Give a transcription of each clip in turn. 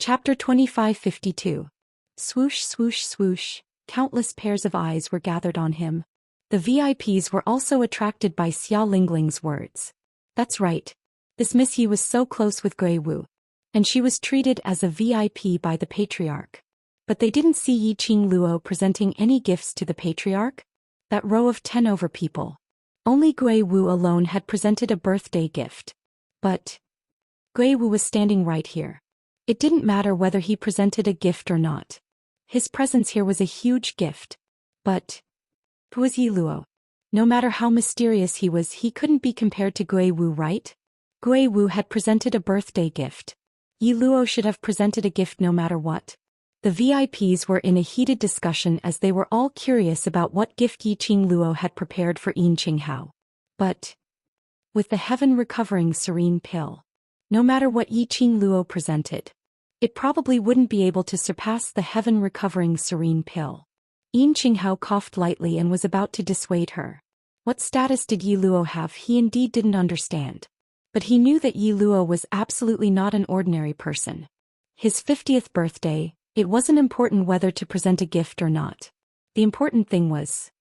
Chapter 2552. Swoosh, swoosh, swoosh, countless pairs of eyes were gathered on him. The VIPs were also attracted by Xia Lingling's words. That's right. This Miss Yi was so close with Gui Wu. And she was treated as a VIP by the Patriarch. But they didn't see Yi Qing Luo presenting any gifts to the Patriarch? That row of 10 over people. Only Gui Wu alone had presented a birthday gift. But Gui Wu was standing right here. It didn't matter whether he presented a gift or not. His presence here was a huge gift. But who was Yi Luo? No matter how mysterious he was, he couldn't be compared to Gui Wu, right? Gui Wu had presented a birthday gift. Yi Luo should have presented a gift no matter what. The VIPs were in a heated discussion as they were all curious about what gift Yi Qing Luo had prepared for Yin Qinghao. But with the heaven recovering serene pill, no matter what Yi Qing Luo presented, it probably wouldn't be able to surpass the heaven recovering serene pill. Yin Qinghao coughed lightly and was about to dissuade her. What status did Yi Luo have? He indeed didn't understand. But he knew that Yi Luo was absolutely not an ordinary person. His 50th birthday, it wasn't important whether to present a gift or not. The important thing was,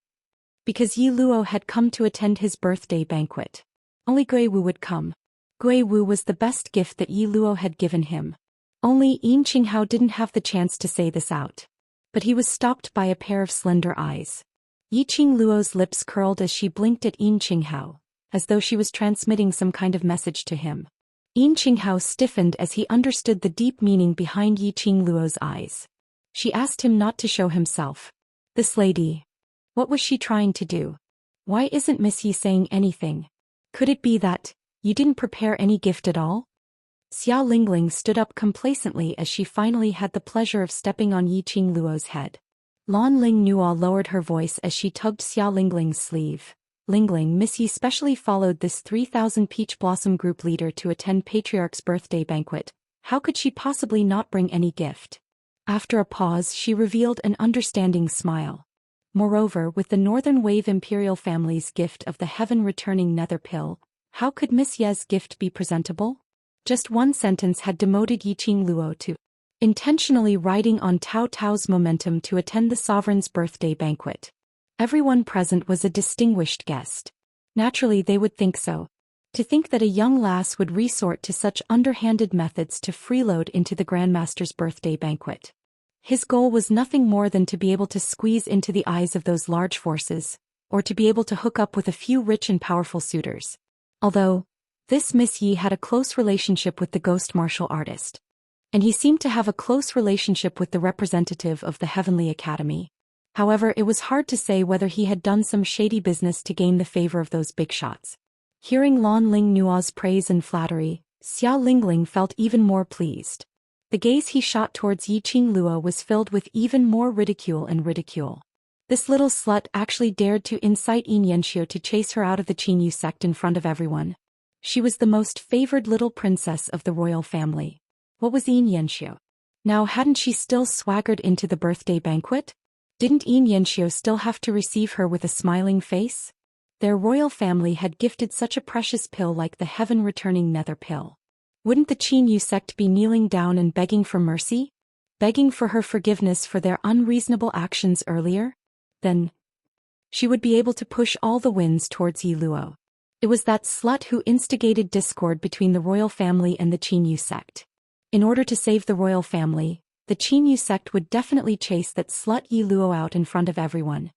because Yi Luo had come to attend his birthday banquet, only Gui Wu would come. Gui Wu was the best gift that Yi Luo had given him. Only Yin Qinghao didn't have the chance to say this out. But he was stopped by a pair of slender eyes. Yi Qing Luo's lips curled as she blinked at Yin Qinghao, as though she was transmitting some kind of message to him. Yin Qinghao stiffened as he understood the deep meaning behind Yi Qing Luo's eyes. She asked him not to show himself. This lady. What was she trying to do? Why isn't Miss Yi saying anything? Could it be that you didn't prepare any gift at all? Xia Lingling stood up complacently as she finally had the pleasure of stepping on Yi Qing Luo's head. Lan Ling Nuo lowered her voice as she tugged Xia Lingling's sleeve. Lingling, Miss Yi specially followed this 3,000 Peach Blossom group leader to attend Patriarch's birthday banquet. How could she possibly not bring any gift? After a pause, she revealed an understanding smile. Moreover, with the Northern Wave Imperial family's gift of the heaven-returning nether pill, how could Miss Ye's gift be presentable? Just one sentence had demoted Yi Qing Luo to intentionally riding on Tao Tao's momentum to attend the sovereign's birthday banquet. Everyone present was a distinguished guest. Naturally they would think so. To think that a young lass would resort to such underhanded methods to freeload into the Grandmaster's birthday banquet. His goal was nothing more than to be able to squeeze into the eyes of those large forces, or to be able to hook up with a few rich and powerful suitors. Although this Miss Yi had a close relationship with the ghost martial artist. And he seemed to have a close relationship with the representative of the Heavenly Academy. However, it was hard to say whether he had done some shady business to gain the favor of those big shots. Hearing Lan Ling Nuo's praise and flattery, Xia Lingling felt even more pleased. The gaze he shot towards Yi Qing Luo was filled with even more ridicule and ridicule. This little slut actually dared to incite Xianxia to chase her out of the Qinyu sect in front of everyone. She was the most favored little princess of the royal family. What was Xianxia? Now hadn't she still swaggered into the birthday banquet? Didn't Xianxia still have to receive her with a smiling face? Their royal family had gifted such a precious pill like the heaven-returning nether pill. Wouldn't the Qinyu sect be kneeling down and begging for mercy? Begging for her forgiveness for their unreasonable actions earlier? Then she would be able to push all the winds towards Yi Luo. It was that slut who instigated discord between the royal family and the Qinyu sect. In order to save the royal family, the Qinyu sect would definitely chase that slut Yi Luo out in front of everyone.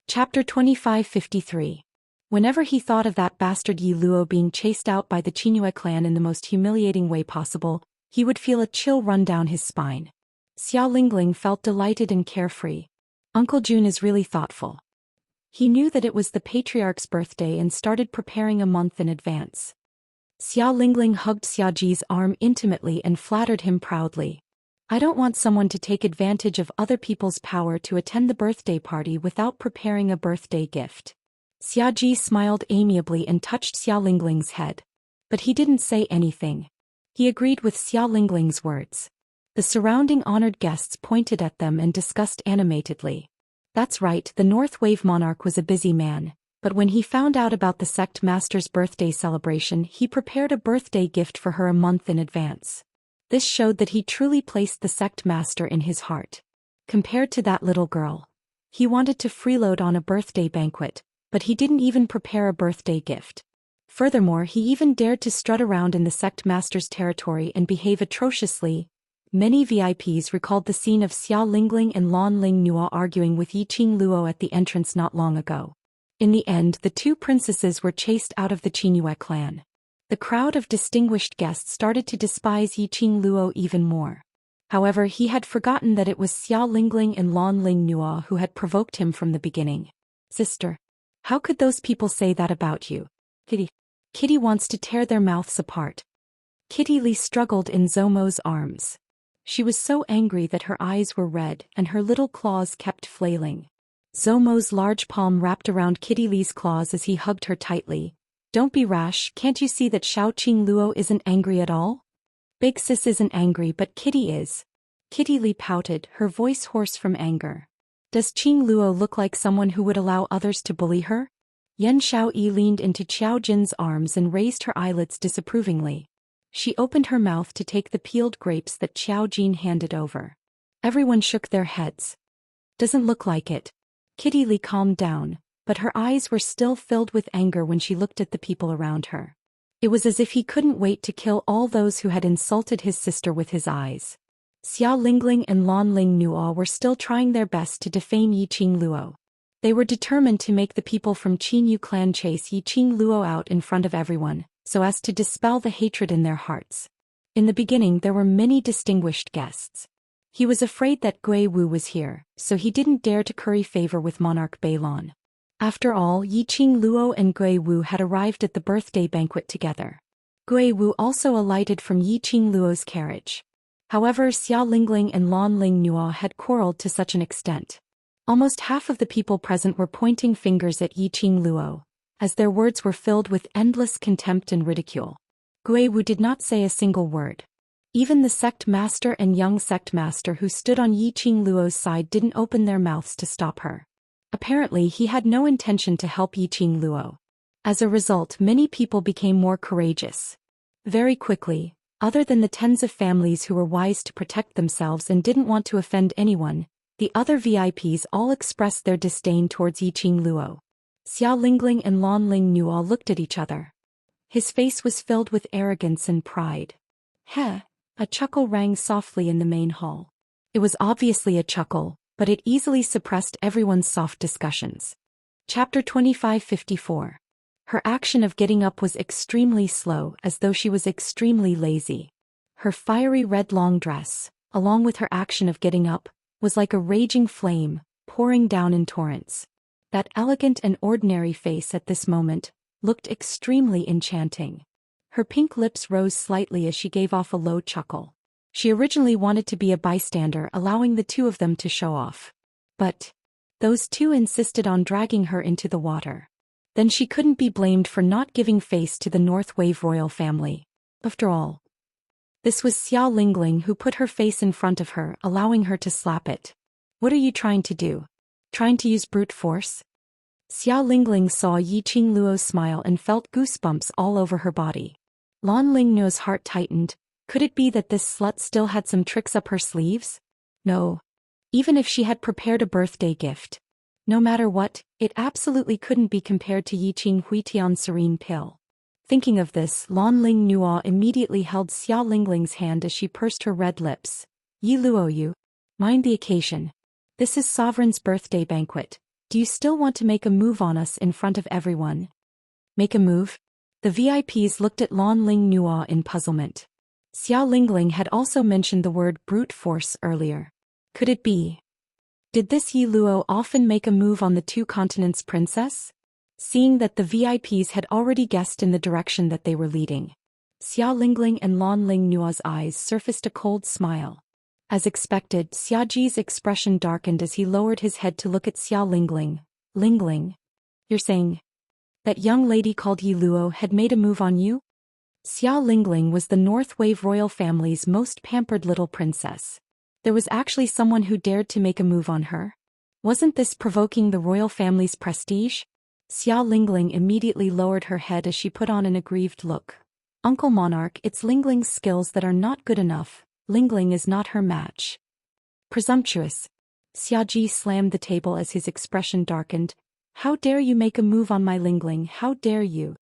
Chapter 2553. Whenever he thought of that bastard Yi Luo being chased out by the Qinyu clan in the most humiliating way possible, he would feel a chill run down his spine. Xia Lingling felt delighted and carefree. Uncle Jun is really thoughtful. He knew that it was the Patriarch's birthday and started preparing a month in advance. Xia Lingling hugged Xia Ji's arm intimately and flattered him proudly. I don't want someone to take advantage of other people's power to attend the birthday party without preparing a birthday gift. Xia Ji smiled amiably and touched Xia Lingling's head. But he didn't say anything. He agreed with Xia Lingling's words. The surrounding honored guests pointed at them and discussed animatedly. That's right, the North Wave monarch was a busy man, but when he found out about the sect master's birthday celebration, he prepared a birthday gift for her a month in advance. This showed that he truly placed the sect master in his heart. Compared to that little girl, he wanted to freeload on a birthday banquet, but he didn't even prepare a birthday gift. Furthermore, he even dared to strut around in the sect master's territory and behave atrociously. Many VIPs recalled the scene of Xia Lingling and Lan Ling Nuo arguing with Yiqing Luo at the entrance not long ago. In the end, the two princesses were chased out of the Qinyue clan. The crowd of distinguished guests started to despise Yiqing Luo even more. However, he had forgotten that it was Xia Lingling and Lan Ling Nuo who had provoked him from the beginning. Sister, how could those people say that about you? Kitty wants to tear their mouths apart. Kitty Lee struggled in Zomo's arms. She was so angry that her eyes were red and her little claws kept flailing. Zomo's large palm wrapped around Kitty Lee's claws as he hugged her tightly. Don't be rash, can't you see that Xiaoqing Luo isn't angry at all? Big sis isn't angry but Kitty is. Kitty Lee pouted, her voice hoarse from anger. Does Qing Luo look like someone who would allow others to bully her? Yan Xiaoyi leaned into Qiao Jin's arms and raised her eyelids disapprovingly. She opened her mouth to take the peeled grapes that Qiao Jin handed over. Everyone shook their heads. Doesn't look like it. Kitty Lee calmed down, but her eyes were still filled with anger when she looked at the people around her. It was as if he couldn't wait to kill all those who had insulted his sister with his eyes. Xia Lingling and Lan Ling Nuo were still trying their best to defame Yiqing Luo. They were determined to make the people from Qinyu clan chase Yiqing Luo out in front of everyone, so as to dispel the hatred in their hearts. In the beginning there were many distinguished guests. He was afraid that Gui Wu was here, so he didn't dare to curry favor with Monarch Beilon. After all, Yiqing Luo and Gui Wu had arrived at the birthday banquet together. Gui Wu also alighted from Yiqing Luo's carriage. However, Xia Lingling and Lan Ling Nuo had quarreled to such an extent. Almost half of the people present were pointing fingers at Yiqing Luo, as their words were filled with endless contempt and ridicule. Gui Wu did not say a single word. Even the sect master and young sect master who stood on Yiqing Luo's side didn't open their mouths to stop her. Apparently, he had no intention to help Yiqing Luo. As a result, many people became more courageous. Very quickly, other than the tens of families who were wise to protect themselves and didn't want to offend anyone, the other VIPs all expressed their disdain towards Yiqing Luo. Xia Lingling and Lan Ling Nuo looked at each other. His face was filled with arrogance and pride. Heh! A chuckle rang softly in the main hall. It was obviously a chuckle, but it easily suppressed everyone's soft discussions. Chapter 2554. Her action of getting up was extremely slow, as though she was extremely lazy. Her fiery red long dress, along with her action of getting up, was like a raging flame, pouring down in torrents. That elegant and ordinary face at this moment looked extremely enchanting. Her pink lips rose slightly as she gave off a low chuckle. She originally wanted to be a bystander, allowing the two of them to show off. But those two insisted on dragging her into the water. Then she couldn't be blamed for not giving face to the North Wave royal family. After all, this was Xia Lingling who put her face in front of her, allowing her to slap it. What are you trying to do? Trying to use brute force? Xia Lingling saw Yiqing Luo smile and felt goosebumps all over her body. Lan Ling Nuo's heart tightened. Could it be that this slut still had some tricks up her sleeves? No. Even if she had prepared a birthday gift. No matter what, it absolutely couldn't be compared to Yiqing Huitian's serene pill. Thinking of this, Lan Ling Nuo immediately held Xia Lingling's hand as she pursed her red lips. Yi Luo you. Mind the occasion. This is Sovereign's birthday banquet. Do you still want to make a move on us in front of everyone? Make a move? The VIPs looked at Lan Ling Nuo in puzzlement. Xia Lingling had also mentioned the word brute force earlier. Could it be? Did this Yi Luo often make a move on the two continents' princess? Seeing that the VIPs had already guessed in the direction that they were leading, Xia Lingling and Lan Ling Nuo's eyes surfaced a cold smile. As expected, Xia Ji's expression darkened as he lowered his head to look at Xia Lingling. Lingling? You're saying that young lady called Yi Luo had made a move on you? Xia Lingling was the North Wave royal family's most pampered little princess. There was actually someone who dared to make a move on her? Wasn't this provoking the royal family's prestige? Xia Lingling immediately lowered her head as she put on an aggrieved look. Uncle Monarch, it's Lingling's skills that are not good enough. Lingling is not her match. Presumptuous. Xiaji slammed the table as his expression darkened. How dare you make a move on my Lingling, how dare you?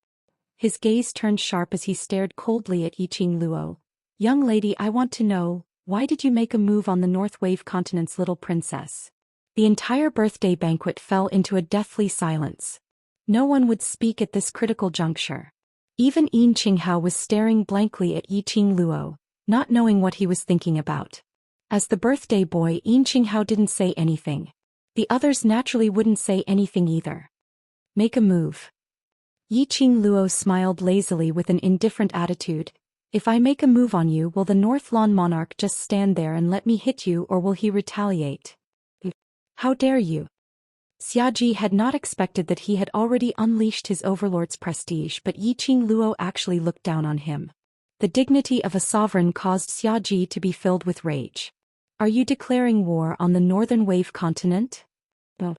His gaze turned sharp as he stared coldly at Yiqing Luo. Young lady, I want to know, why did you make a move on the North Wave Continent's little princess? The entire birthday banquet fell into a deathly silence. No one would speak at this critical juncture. Even Yin Qinghao was staring blankly at Yiqing Luo, not knowing what he was thinking about. As the birthday boy, Yin Qinghao didn't say anything. The others naturally wouldn't say anything either. Make a move. Yiqing Luo smiled lazily with an indifferent attitude. If I make a move on you, will the North Lawn Monarch just stand there and let me hit you, or will he retaliate? How dare you? Xiaji had not expected that he had already unleashed his overlord's prestige, but Yiqing Luo actually looked down on him. The dignity of a sovereign caused Xiaji to be filled with rage. Are you declaring war on the Northern Wave Continent? No.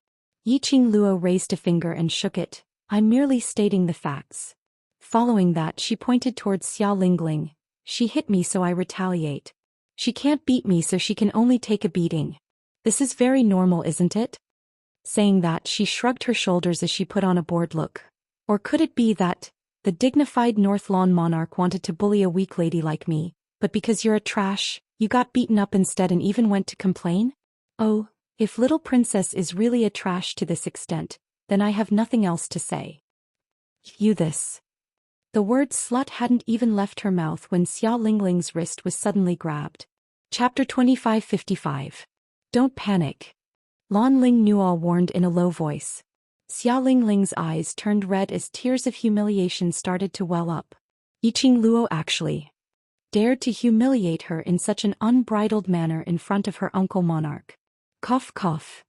Yiqing Luo raised a finger and shook it. I'm merely stating the facts. Following that, she pointed towards Xia Lingling. She hit me, so I retaliate. She can't beat me, so she can only take a beating. This is very normal, isn't it? Saying that, she shrugged her shoulders as she put on a bored look. Or could it be that the dignified North Lawn Monarch wanted to bully a weak lady like me, but because you're a trash, you got beaten up instead and even went to complain? Oh, if little princess is really a trash to this extent, then I have nothing else to say. You this. The word slut hadn't even left her mouth when Xia Lingling's wrist was suddenly grabbed. Chapter 2555. Don't panic. Lan Ling Nual warned in a low voice. Xia Lingling's eyes turned red as tears of humiliation started to well up. Yiqing Luo actually dared to humiliate her in such an unbridled manner in front of her uncle monarch. Cough cough.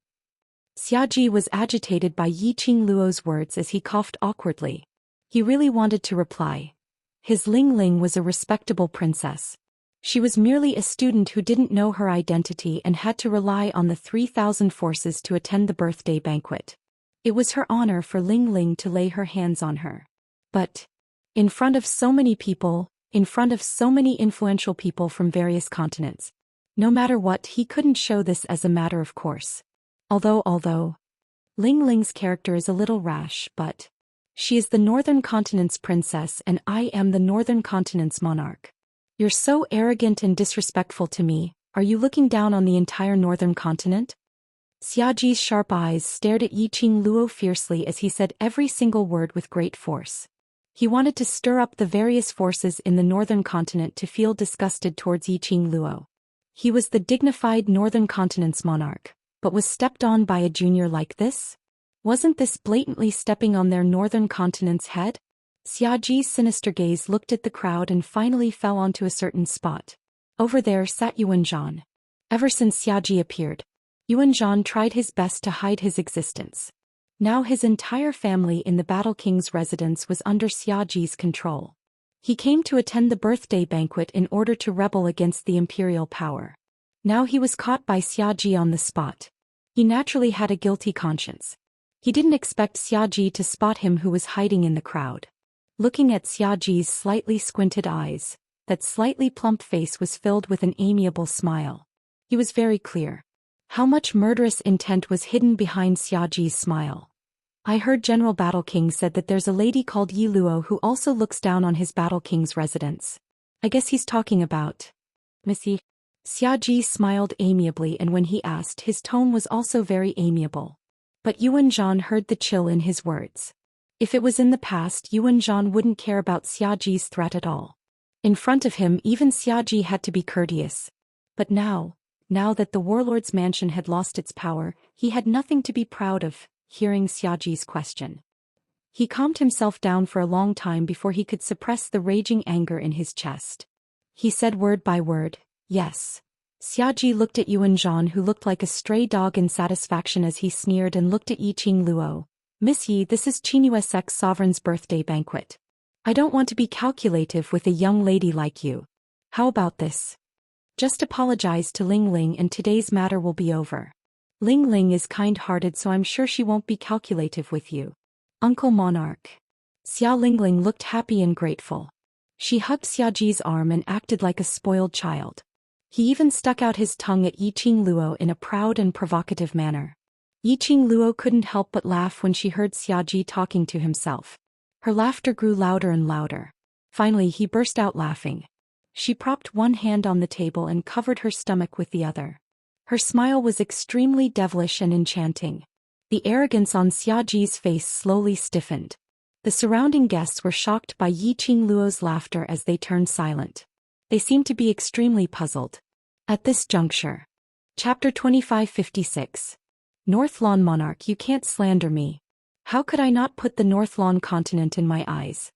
Xiaji was agitated by Yiqing Luo's words as he coughed awkwardly. He really wanted to reply. His Lingling was a respectable princess. She was merely a student who didn't know her identity and had to rely on the 3,000 forces to attend the birthday banquet. It was her honor for Lingling to lay her hands on her. But in front of so many people, in front of so many influential people from various continents, no matter what, he couldn't show this as a matter of course. Although Lingling's character is a little rash, but she is the Northern Continent's princess and I am the Northern Continent's monarch. You're so arrogant and disrespectful to me. Are you looking down on the entire Northern Continent? Xiaji's sharp eyes stared at Yiqing Luo fiercely as he said every single word with great force. He wanted to stir up the various forces in the Northern Continent to feel disgusted towards Yiqing Luo. He was the dignified Northern Continent's monarch, but was stepped on by a junior like this? Wasn't this blatantly stepping on their Northern Continent's head? Xiaji's sinister gaze looked at the crowd and finally fell onto a certain spot. Over there sat Yuanzhan. Ever since Xiaji appeared, Yuanzhan tried his best to hide his existence. Now his entire family in the Battle King's residence was under Xiaji's control. He came to attend the birthday banquet in order to rebel against the imperial power. Now he was caught by Xiaji on the spot. He naturally had a guilty conscience. He didn't expect Xiaji to spot him who was hiding in the crowd. Looking at Xiaji's slightly squinted eyes, that slightly plump face was filled with an amiable smile. He was very clear. How much murderous intent was hidden behind Xiaji's smile. I heard General Battle King said that there's a lady called Yi Luo who also looks down on his Battle King's residence. I guess he's talking about Missy. Xiaji smiled amiably, and when he asked, his tone was also very amiable. But Yuanzhan heard the chill in his words. If it was in the past, Yuanzhan wouldn't care about Xiaji's threat at all. In front of him, even Xiaji had to be courteous. But now that the warlord's mansion had lost its power, he had nothing to be proud of. Hearing Xiaji's question, he calmed himself down for a long time before he could suppress the raging anger in his chest. He said word by word, yes. Xiaji looked at Yuanzhan, who looked like a stray dog in satisfaction as he sneered, and looked at Yiqing Luo. Miss Yi, this is Qinuesec's sovereign's birthday banquet. I don't want to be calculative with a young lady like you. How about this? Just apologize to Lingling and today's matter will be over. Lingling is kind-hearted, so I'm sure she won't be calculative with you. Uncle Monarch. Xia Lingling looked happy and grateful. She hugged Xiaji's arm and acted like a spoiled child. He even stuck out his tongue at Yiqing Luo in a proud and provocative manner. Yiqing Luo couldn't help but laugh when she heard Xiaji talking to himself. Her laughter grew louder and louder. Finally he burst out laughing. She propped one hand on the table and covered her stomach with the other. Her smile was extremely devilish and enchanting. The arrogance on Xiaji's face slowly stiffened. The surrounding guests were shocked by Yiqing Luo's laughter as they turned silent. They seemed to be extremely puzzled. At this juncture. Chapter 2556. Northlawn Monarch, you can't slander me. How could I not put the Northlawn continent in my eyes?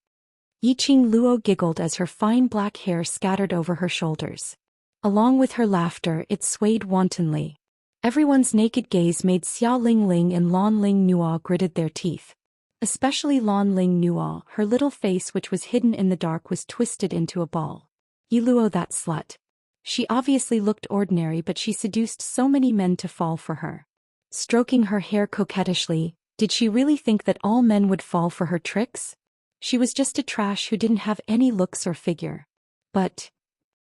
Yiqing Luo giggled as her fine black hair scattered over her shoulders. Along with her laughter, it swayed wantonly. Everyone's naked gaze made Xia Lingling and Lan Ling Nuo gritted their teeth. Especially Lan Ling Nuo, her little face which was hidden in the dark was twisted into a ball. Yiluo, that slut. She obviously looked ordinary, but she seduced so many men to fall for her. Stroking her hair coquettishly, did she really think that all men would fall for her tricks? She was just a trash who didn't have any looks or figure. But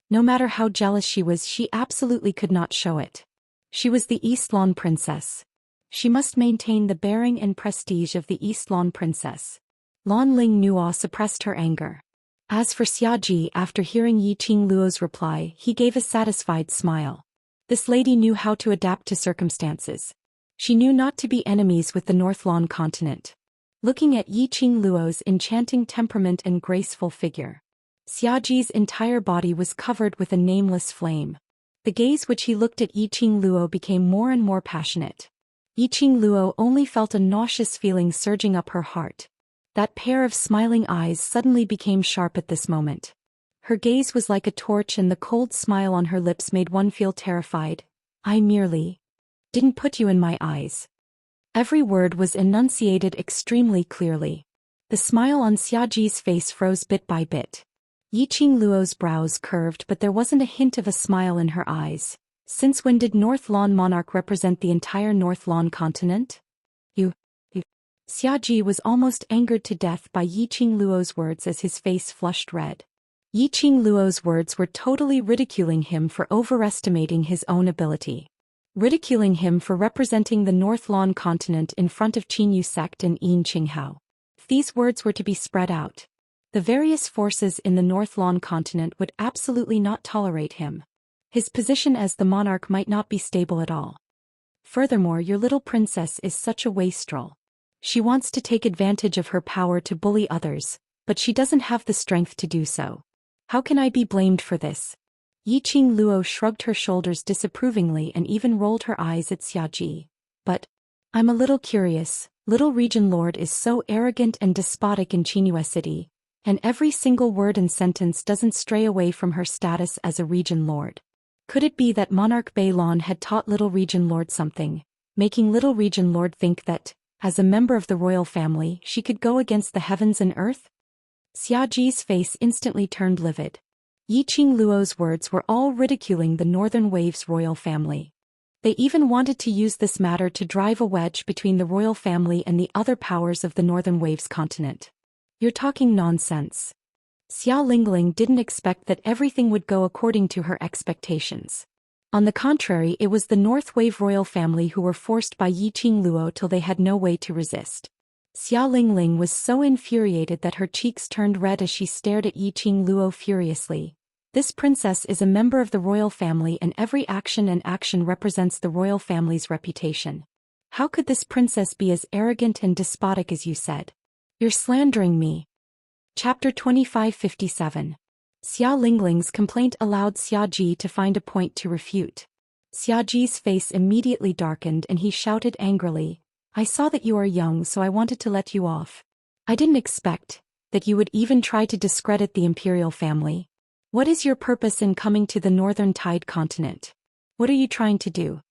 no matter how jealous she was, she absolutely could not show it. She was the Eastlawn princess. She must maintain the bearing and prestige of the Eastlawn princess. Lan Ling Nuo suppressed her anger. As for Xiaji, after hearing Yiqing Luo's reply, he gave a satisfied smile. This lady knew how to adapt to circumstances. She knew not to be enemies with the Northlawn continent. Looking at Yiqing Luo's enchanting temperament and graceful figure, Xiaji's entire body was covered with a nameless flame. The gaze which he looked at Yiqing Luo became more and more passionate. Yiqing Luo only felt a nauseous feeling surging up her heart. That pair of smiling eyes suddenly became sharp at this moment. Her gaze was like a torch and the cold smile on her lips made one feel terrified. I merely didn't put you in my eyes. Every word was enunciated extremely clearly. The smile on Xiaji's face froze bit by bit. Yiqing Luo's brows curved, but there wasn't a hint of a smile in her eyes. Since when did Northlawn Monarch represent the entire Northlawn continent? You. Xiaji was almost angered to death by Yiqing Luo's words as his face flushed red. Yiqing Luo's words were totally ridiculing him for overestimating his own ability. Ridiculing him for representing the Northlawn continent in front of Qinyu sect and Yin Qinghao. If these words were to be spread out, the various forces in the Northlawn continent would absolutely not tolerate him. His position as the monarch might not be stable at all. Furthermore, your little princess is such a wastrel. She wants to take advantage of her power to bully others, but she doesn't have the strength to do so. How can I be blamed for this? Yiqing Luo shrugged her shoulders disapprovingly and even rolled her eyes at Xiaji. But I'm a little curious. Little Region Lord is so arrogant and despotic in Qinyu City, and every single word and sentence doesn't stray away from her status as a Region Lord. Could it be that Monarch Beilon had taught Little Region Lord something, making Little Region Lord think that, as a member of the royal family, she could go against the heavens and earth? Xiaji's face instantly turned livid. Yiqing Luo's words were all ridiculing the Northern Wave's royal family. They even wanted to use this matter to drive a wedge between the royal family and the other powers of the Northern Wave's continent. You're talking nonsense. Xia Lingling didn't expect that everything would go according to her expectations. On the contrary, it was the North Wave royal family who were forced by Yiqing Luo till they had no way to resist. Xia Lingling was so infuriated that her cheeks turned red as she stared at Yiqing Luo furiously. This princess is a member of the royal family and every action represents the royal family's reputation. How could this princess be as arrogant and despotic as you said? You're slandering me. Chapter 2557. Xia Lingling's complaint allowed Xiaji to find a point to refute. Xiaji's face immediately darkened and he shouted angrily, I saw that you are young, so I wanted to let you off. I didn't expect that you would even try to discredit the imperial family. What is your purpose in coming to the Northern Tide continent? What are you trying to do?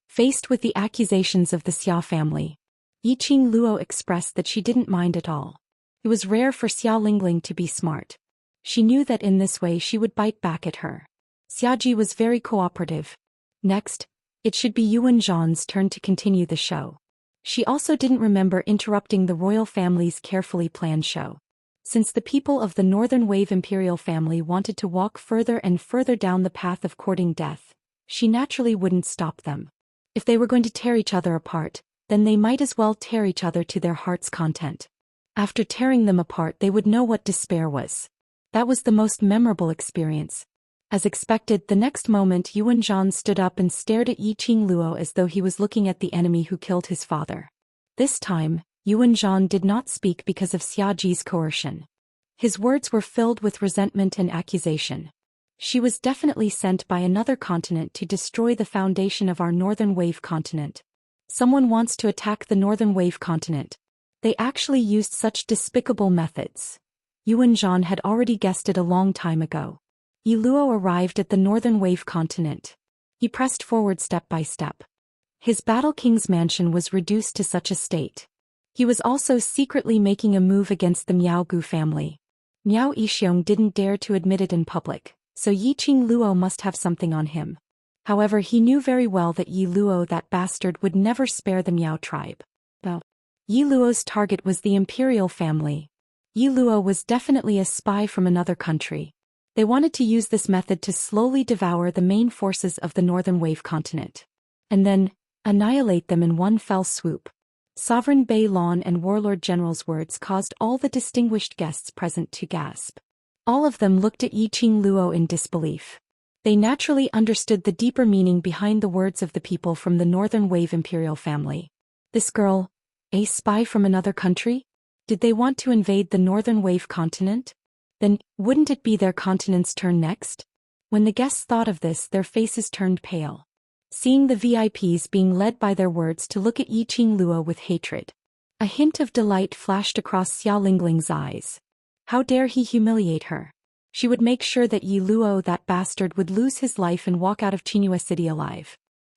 Faced with the accusations of the Xia family, Yiqing Luo expressed that she didn't mind at all. It was rare for Xia Lingling to be smart. She knew that in this way she would bite back at her. Xiaji was very cooperative. Next, it should be Yuan Zhan's turn to continue the show. She also didn't remember interrupting the royal family's carefully planned show. Since the people of the Northern Wave imperial family wanted to walk further and further down the path of courting death, she naturally wouldn't stop them. If they were going to tear each other apart, then they might as well tear each other to their heart's content. After tearing them apart, they would know what despair was. That was the most memorable experience. As expected, the next moment Yuan Zhan stood up and stared at Yiqing Luo as though he was looking at the enemy who killed his father. This time, Yuan Zhan did not speak because of Xiaji's coercion. His words were filled with resentment and accusation. She was definitely sent by another continent to destroy the foundation of our Northern Wave continent. Someone wants to attack the Northern Wave continent. They actually used such despicable methods. Yuan Zhan had already guessed it a long time ago. Yi Luo arrived at the Northern Wave continent. He pressed forward step by step. His Battle King's mansion was reduced to such a state. He was also secretly making a move against the Miao Gu family. Miao Yixiong didn't dare to admit it in public, so Yiqing Luo must have something on him. However, he knew very well that Yi Luo, that bastard, would never spare the Miao tribe. Yi Luo's target was the imperial family. Yi Luo was definitely a spy from another country. They wanted to use this method to slowly devour the main forces of the Northern Wave continent. And then, annihilate them in one fell swoop. Sovereign Bei Lon and Warlord General's words caused all the distinguished guests present to gasp. All of them looked at Yiqing Luo in disbelief. They naturally understood the deeper meaning behind the words of the people from the Northern Wave imperial family. This girl, a spy from another country? Did they want to invade the Northern Wave continent? Then, wouldn't it be their continent's turn next? When the guests thought of this, their faces turned pale. Seeing the VIPs being led by their words to look at Yiqing Luo with hatred. A hint of delight flashed across Xia Lingling's eyes. How dare he humiliate her? She would make sure that Yi Luo, that bastard, would lose his life and walk out of Qinghua City alive.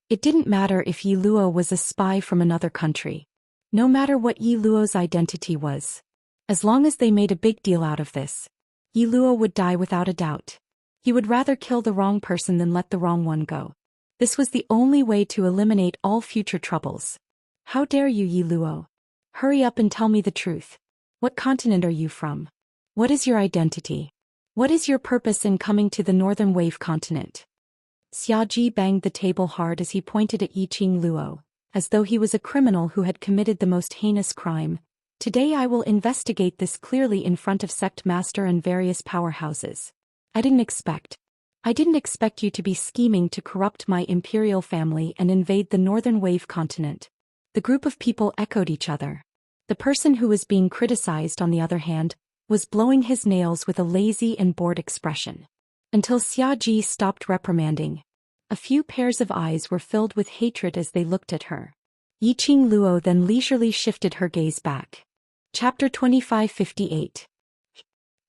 It didn't matter if Yi Luo was a spy from another country. No matter what Yi Luo's identity was. As long as they made a big deal out of this, Yi Luo would die without a doubt. He would rather kill the wrong person than let the wrong one go. This was the only way to eliminate all future troubles. How dare you, Yi Luo? Hurry up and tell me the truth. What continent are you from? What is your identity? What is your purpose in coming to the Northern Wave continent? Xiaji banged the table hard as he pointed at Yiqing Luo, as though he was a criminal who had committed the most heinous crime. Today I will investigate this clearly in front of sect master and various powerhouses. I didn't expect you to be scheming to corrupt my imperial family and invade the Northern Wave continent. The group of people echoed each other. The person who was being criticized, on the other hand, was blowing his nails with a lazy and bored expression. Until Xiaji stopped reprimanding. A few pairs of eyes were filled with hatred as they looked at her. Yiqing Luo then leisurely shifted her gaze back. Chapter 2558.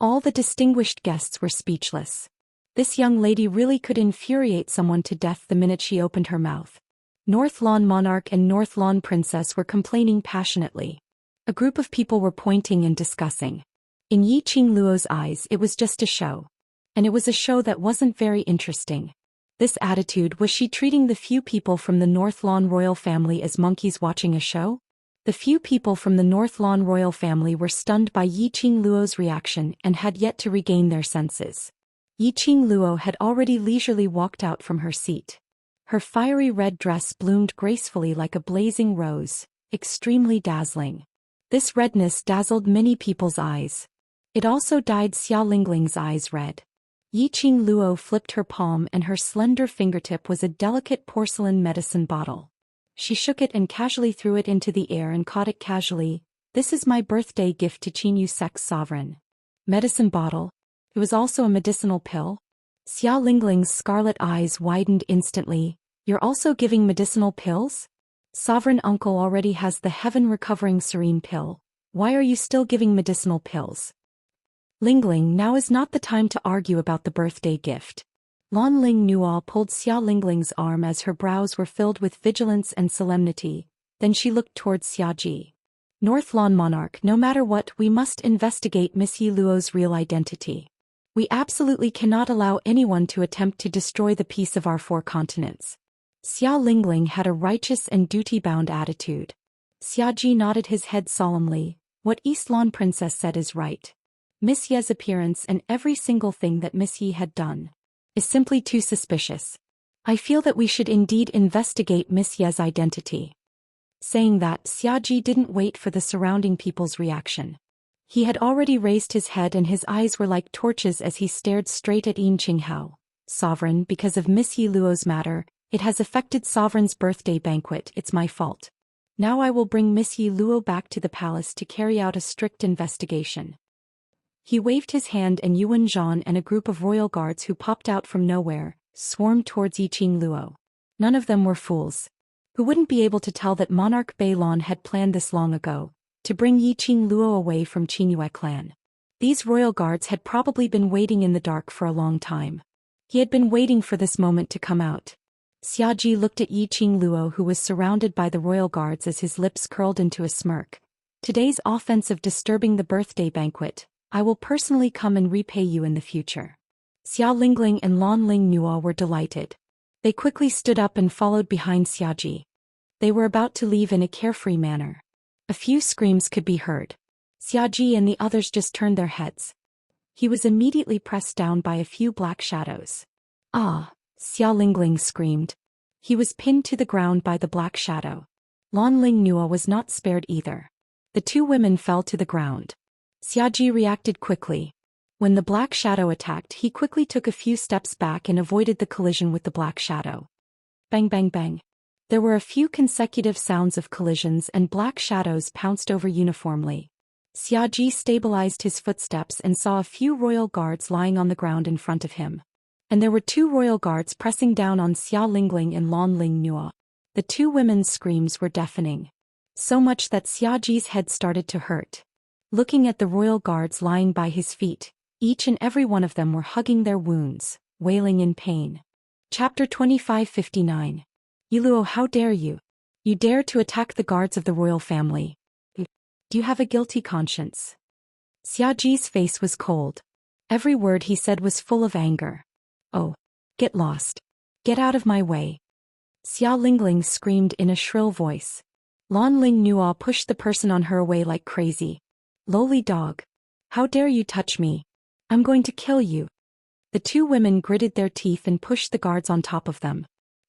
All the distinguished guests were speechless. This young lady really could infuriate someone to death the minute she opened her mouth. North Lawn Monarch and North Lawn Princess were complaining passionately. A group of people were pointing and discussing. In Yiqing Luo's eyes, it was just a show. And it was a show that wasn't very interesting. This attitude, was she treating the few people from the North Lawn royal family as monkeys watching a show? The few people from the North Lawn royal family were stunned by Yiqing Luo's reaction and had yet to regain their senses. Yiqing Luo had already leisurely walked out from her seat. Her fiery red dress bloomed gracefully like a blazing rose, extremely dazzling. This redness dazzled many people's eyes. It also dyed Xia Lingling's eyes red. Yiqing Luo flipped her palm and her slender fingertip was a delicate porcelain medicine bottle. She shook it and casually threw it into the air and caught it casually. This is my birthday gift to Qinghua Sect's sovereign. Medicine bottle? It was also a medicinal pill? Xia Lingling's scarlet eyes widened instantly. You're also giving medicinal pills? Sovereign uncle already has the heaven-recovering serene pill. Why are you still giving medicinal pills? Lingling, now is not the time to argue about the birthday gift. Lan Ling Nuo pulled Xia Lingling's arm as her brows were filled with vigilance and solemnity, then she looked towards Xiaji. North Lawn Monarch, no matter what, we must investigate Miss Yi Luo's real identity. We absolutely cannot allow anyone to attempt to destroy the peace of our 4 continents. Xia Lingling had a righteous and duty-bound attitude. Xiaji nodded his head solemnly. What East Lawn Princess said is right. Miss Ye's appearance and every single thing that Miss Ye had done is simply too suspicious. I feel that we should indeed investigate Miss Ye's identity. Saying that, Xiaji didn't wait for the surrounding people's reaction. He had already raised his head and his eyes were like torches as he stared straight at Yin Qinghao. Sovereign, because of Miss Yi Luo's matter, it has affected Sovereign's birthday banquet, it's my fault. Now I will bring Miss Yi Luo back to the palace to carry out a strict investigation. He waved his hand and Yuan Zhan and a group of royal guards who popped out from nowhere, swarmed towards Yiqing Luo. None of them were fools. Who wouldn't be able to tell that Monarch Beilon had planned this long ago, to bring Yiqing Luo away from Qingyue clan. These royal guards had probably been waiting in the dark for a long time. He had been waiting for this moment to come out. Xiaji looked at Yiqing Luo who was surrounded by the royal guards as his lips curled into a smirk. Today's offensive disturbing the birthday banquet, I will personally come and repay you in the future. Xia Lingling and Lan Ling Nua were delighted. They quickly stood up and followed behind Xiaji. They were about to leave in a carefree manner. A few screams could be heard. Xiaji and the others just turned their heads. He was immediately pressed down by a few black shadows. Ah! Xia Lingling screamed. He was pinned to the ground by the black shadow. Lan Ling Nua was not spared either. The two women fell to the ground. Xiaji reacted quickly. When the black shadow attacked, he quickly took a few steps back and avoided the collision with the black shadow. Bang bang bang. There were a few consecutive sounds of collisions and black shadows pounced over uniformly. Xiaji stabilized his footsteps and saw a few royal guards lying on the ground in front of him. And there were two royal guards pressing down on Xia Lingling and Lan Ling Nua. The two women's screams were deafening. So much that Xiaji's head started to hurt. Looking at the royal guards lying by his feet, each and every one of them were hugging their wounds, wailing in pain. Chapter 2559. Yiluo, how dare you? You dare to attack the guards of the royal family. Do you have a guilty conscience? Xiaji's face was cold. Every word he said was full of anger. Oh, get lost. Get out of my way. Xia Lingling screamed in a shrill voice. Lan Ling Nua pushed the person on her away like crazy. Lowly dog. How dare you touch me? I'm going to kill you. The two women gritted their teeth and pushed the guards on top of them.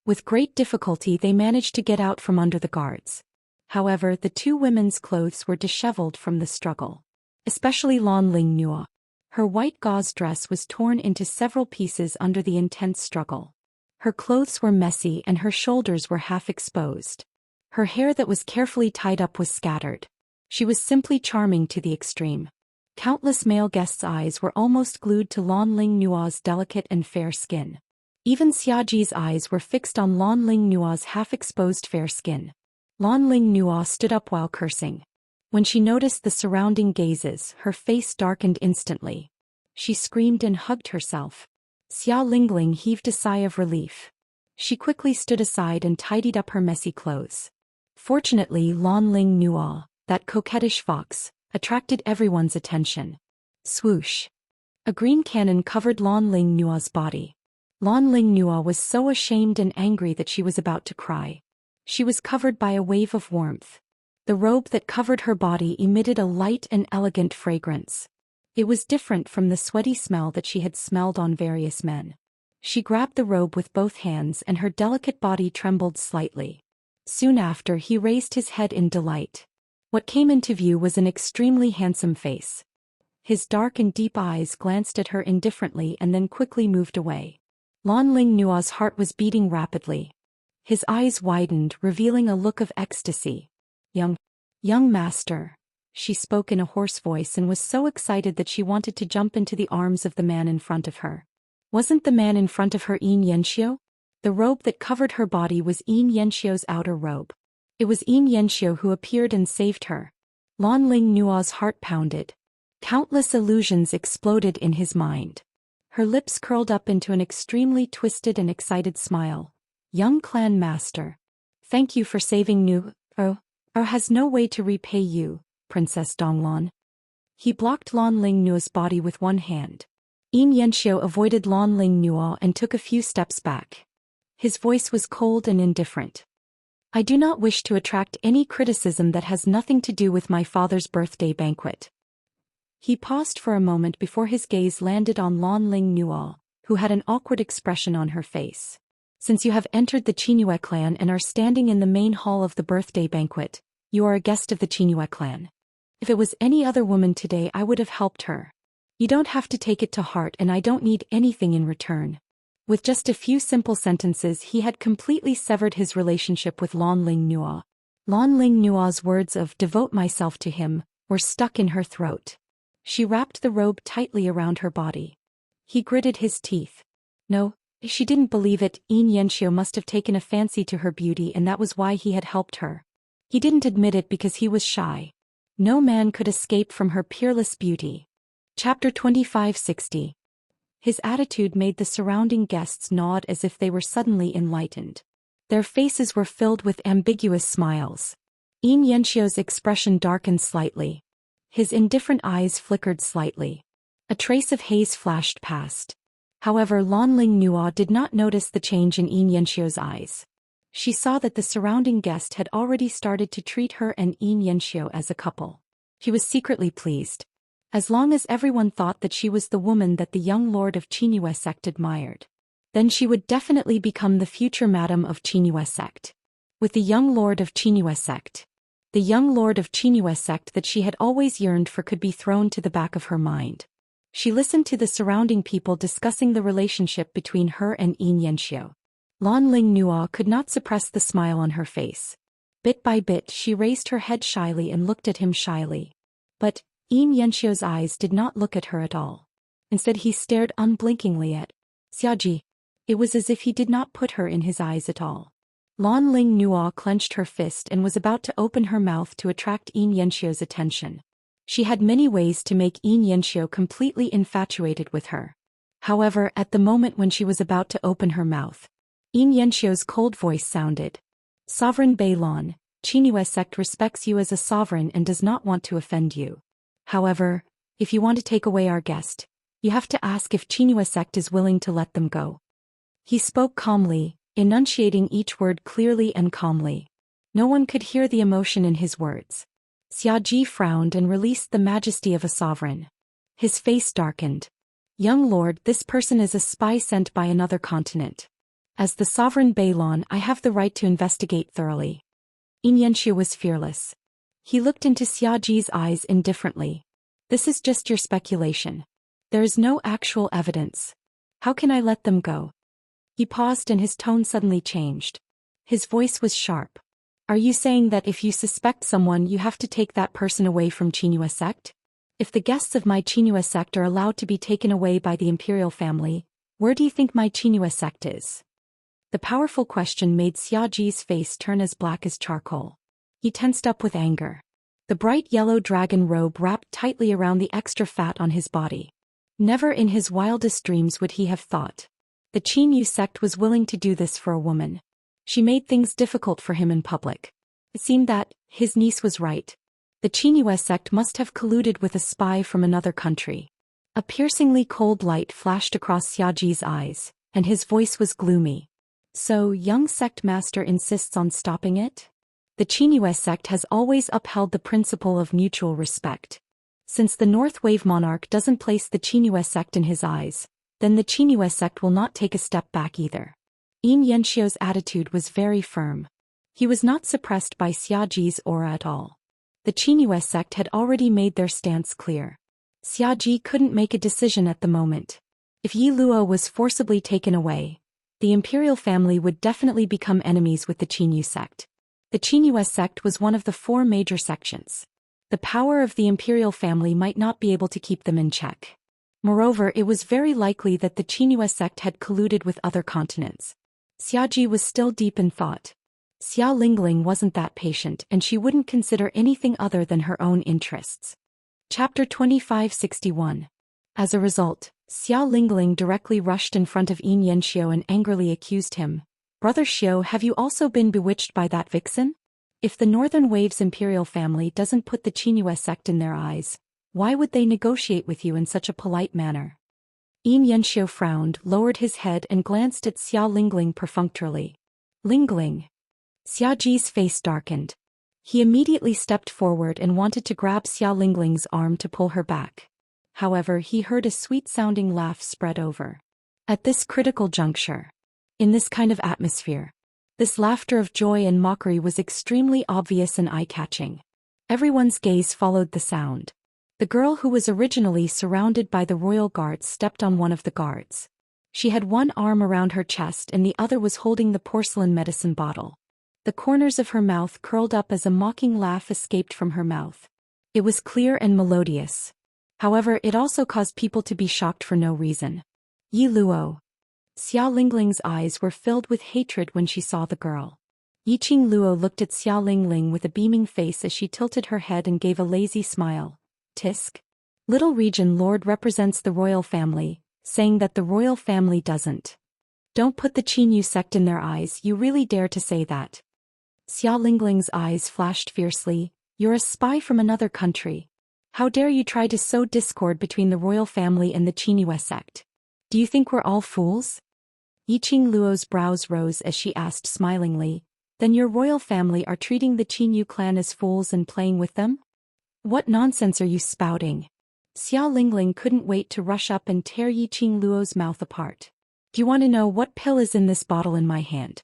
With great difficulty they managed to get out from under the guards. However, the two women's clothes were disheveled from the struggle. Especially Lan Ling Nua. Her white gauze dress was torn into several pieces under the intense struggle. Her clothes were messy and her shoulders were half exposed. Her hair that was carefully tied up was scattered. She was simply charming to the extreme. Countless male guests' eyes were almost glued to Lan Ling Nua's delicate and fair skin. Even Xiaji's eyes were fixed on Lan Ling Nua's half-exposed fair skin. Lan Ling Nua stood up while cursing. When she noticed the surrounding gazes, her face darkened instantly. She screamed and hugged herself. Xia Lingling heaved a sigh of relief. She quickly stood aside and tidied up her messy clothes. Fortunately, Lan Ling Nua, that coquettish fox, attracted everyone's attention. Swoosh. A green cannon covered Lan Ling Nua's body. Lan Ling Nua was so ashamed and angry that she was about to cry. She was covered by a wave of warmth. The robe that covered her body emitted a light and elegant fragrance. It was different from the sweaty smell that she had smelled on various men. She grabbed the robe with both hands and her delicate body trembled slightly. Soon after, he raised his head in delight. What came into view was an extremely handsome face. His dark and deep eyes glanced at her indifferently and then quickly moved away. Lan Ling Nua's heart was beating rapidly. His eyes widened, revealing a look of ecstasy. Young master, she spoke in a hoarse voice and was so excited that she wanted to jump into the arms of the man in front of her. Wasn't the man in front of her Yin Yanxiu? The robe that covered her body was Yin Yanxiu's outer robe. It was Yin Yanxiu who appeared and saved her. Lan Ling Nua's heart pounded. Countless illusions exploded in his mind. Her lips curled up into an extremely twisted and excited smile. Young clan master. Thank you for saving Nu. Has no way to repay you, Princess Donglan. He blocked Lan Ling Nua's body with one hand. Yin Yanxiu avoided Lan Ling Nua and took a few steps back. His voice was cold and indifferent. I do not wish to attract any criticism that has nothing to do with my father's birthday banquet. He paused for a moment before his gaze landed on Lan Ling Nuo, who had an awkward expression on her face. Since you have entered the Qingyue clan and are standing in the main hall of the birthday banquet, you are a guest of the Qingyue clan. If it was any other woman today, I would have helped her. You don't have to take it to heart, and I don't need anything in return. With just a few simple sentences, he had completely severed his relationship with Lan Ling Nuo. Lan Ling Nuo's words of "devote myself to him" were stuck in her throat. She wrapped the robe tightly around her body. He gritted his teeth. No, she didn't believe it. Xianxia must have taken a fancy to her beauty, and that was why he had helped her. He didn't admit it because he was shy. No man could escape from her peerless beauty. Chapter 2560. His attitude made the surrounding guests nod as if they were suddenly enlightened. Their faces were filled with ambiguous smiles. Xianxia's expression darkened slightly. His indifferent eyes flickered slightly. A trace of haze flashed past. However, Lan Ling Nuo did not notice the change in Xianxia's eyes. She saw that the surrounding guest had already started to treat her and Xianxia as a couple. She was secretly pleased. As long as everyone thought that she was the woman that the young lord of Qingyue sect admired, then she would definitely become the future madam of Qingyue sect. With the young lord of Qingyue sect, the young lord of Qingyue sect that she had always yearned for could be thrown to the back of her mind. She listened to the surrounding people discussing the relationship between her and Xianxia. Lan Ling Nuo could not suppress the smile on her face. Bit by bit she raised her head shyly and looked at him shyly. But Xianxia's eyes did not look at her at all. Instead he stared unblinkingly at Xiaji. It was as if he did not put her in his eyes at all. Lan Ling Nuo clenched her fist and was about to open her mouth to attract Xianxia's attention. She had many ways to make Xianxia completely infatuated with her. However, at the moment when she was about to open her mouth, Xianxia's cold voice sounded. Sovereign Beilan, Qingyue sect respects you as a sovereign and does not want to offend you. However, if you want to take away our guest, you have to ask if Qingyue sect is willing to let them go. He spoke calmly, enunciating each word clearly and calmly. No one could hear the emotion in his words. Xiaji frowned and released the majesty of a sovereign. His face darkened. Young lord, this person is a spy sent by another continent. As the sovereign Beilan, I have the right to investigate thoroughly. Xianxia was fearless. He looked into Xiaji's eyes indifferently. This is just your speculation. There is no actual evidence. How can I let them go? He paused and his tone suddenly changed. His voice was sharp. Are you saying that if you suspect someone you have to take that person away from Qingyue sect? If the guests of my Qingyue sect are allowed to be taken away by the imperial family, where do you think my Qingyue sect is? The powerful question made Xiaji's face turn as black as charcoal. He tensed up with anger. The bright yellow dragon robe wrapped tightly around the extra fat on his body. Never in his wildest dreams would he have thought the Qingyue sect was willing to do this for a woman. She made things difficult for him in public. It seemed that his niece was right. The Qingyue sect must have colluded with a spy from another country. A piercingly cold light flashed across Xiaji's eyes, and his voice was gloomy. So, young sect master insists on stopping it? The Qingyue sect has always upheld the principle of mutual respect. Since the North Wave monarch doesn't place the Qingyue sect in his eyes, then the Qingyue sect will not take a step back either. Xianxia's attitude was very firm. He was not suppressed by Xiaji's aura at all. The Qingyue sect had already made their stance clear. Xiaji couldn't make a decision at the moment. If Yi Luo was forcibly taken away, the imperial family would definitely become enemies with the Qingyue sect. The Qingyue sect was one of the 4 major sections. The power of the imperial family might not be able to keep them in check. Moreover, it was very likely that the Qingyue sect had colluded with other continents. Xiaji was still deep in thought. Xia Lingling wasn't that patient and she wouldn't consider anything other than her own interests. Chapter 2561. As a result, Xia Lingling directly rushed in front of Xianxia and angrily accused him. Brother Xiao, have you also been bewitched by that vixen? If the Northern Wave's imperial family doesn't put the Qingyue sect in their eyes, why would they negotiate with you in such a polite manner? Xianxia frowned, lowered his head and glanced at Xia Lingling perfunctorily. Lingling. Xiaji's face darkened. He immediately stepped forward and wanted to grab Xia Lingling's arm to pull her back. however, he heard a sweet-sounding laugh spread over. At this critical juncture, in this kind of atmosphere, this laughter of joy and mockery was extremely obvious and eye-catching. Everyone's gaze followed the sound. The girl who was originally surrounded by the royal guards stepped on one of the guards. She had one arm around her chest and the other was holding the porcelain medicine bottle. The corners of her mouth curled up as a mocking laugh escaped from her mouth. It was clear and melodious. However, it also caused people to be shocked for no reason. Yi Luo. Xia Lingling's eyes were filled with hatred when she saw the girl. Yiqing Luo looked at Xia Lingling with a beaming face as she tilted her head and gave a lazy smile. Tisk. Little Region Lord represents the royal family, saying that the royal family doesn't. Don't put the Qinyu sect in their eyes, you really dare to say that? Xia Lingling's eyes flashed fiercely. You're a spy from another country. How dare you try to sow discord between the royal family and the Qinyu sect? Do you think we're all fools? Yiqing Luo's brows rose as she asked smilingly, then your royal family are treating the Qinyu clan as fools and playing with them? What nonsense are you spouting? Xia Lingling couldn't wait to rush up and tear Yiqing Luo's mouth apart. Do you want to know what pill is in this bottle in my hand?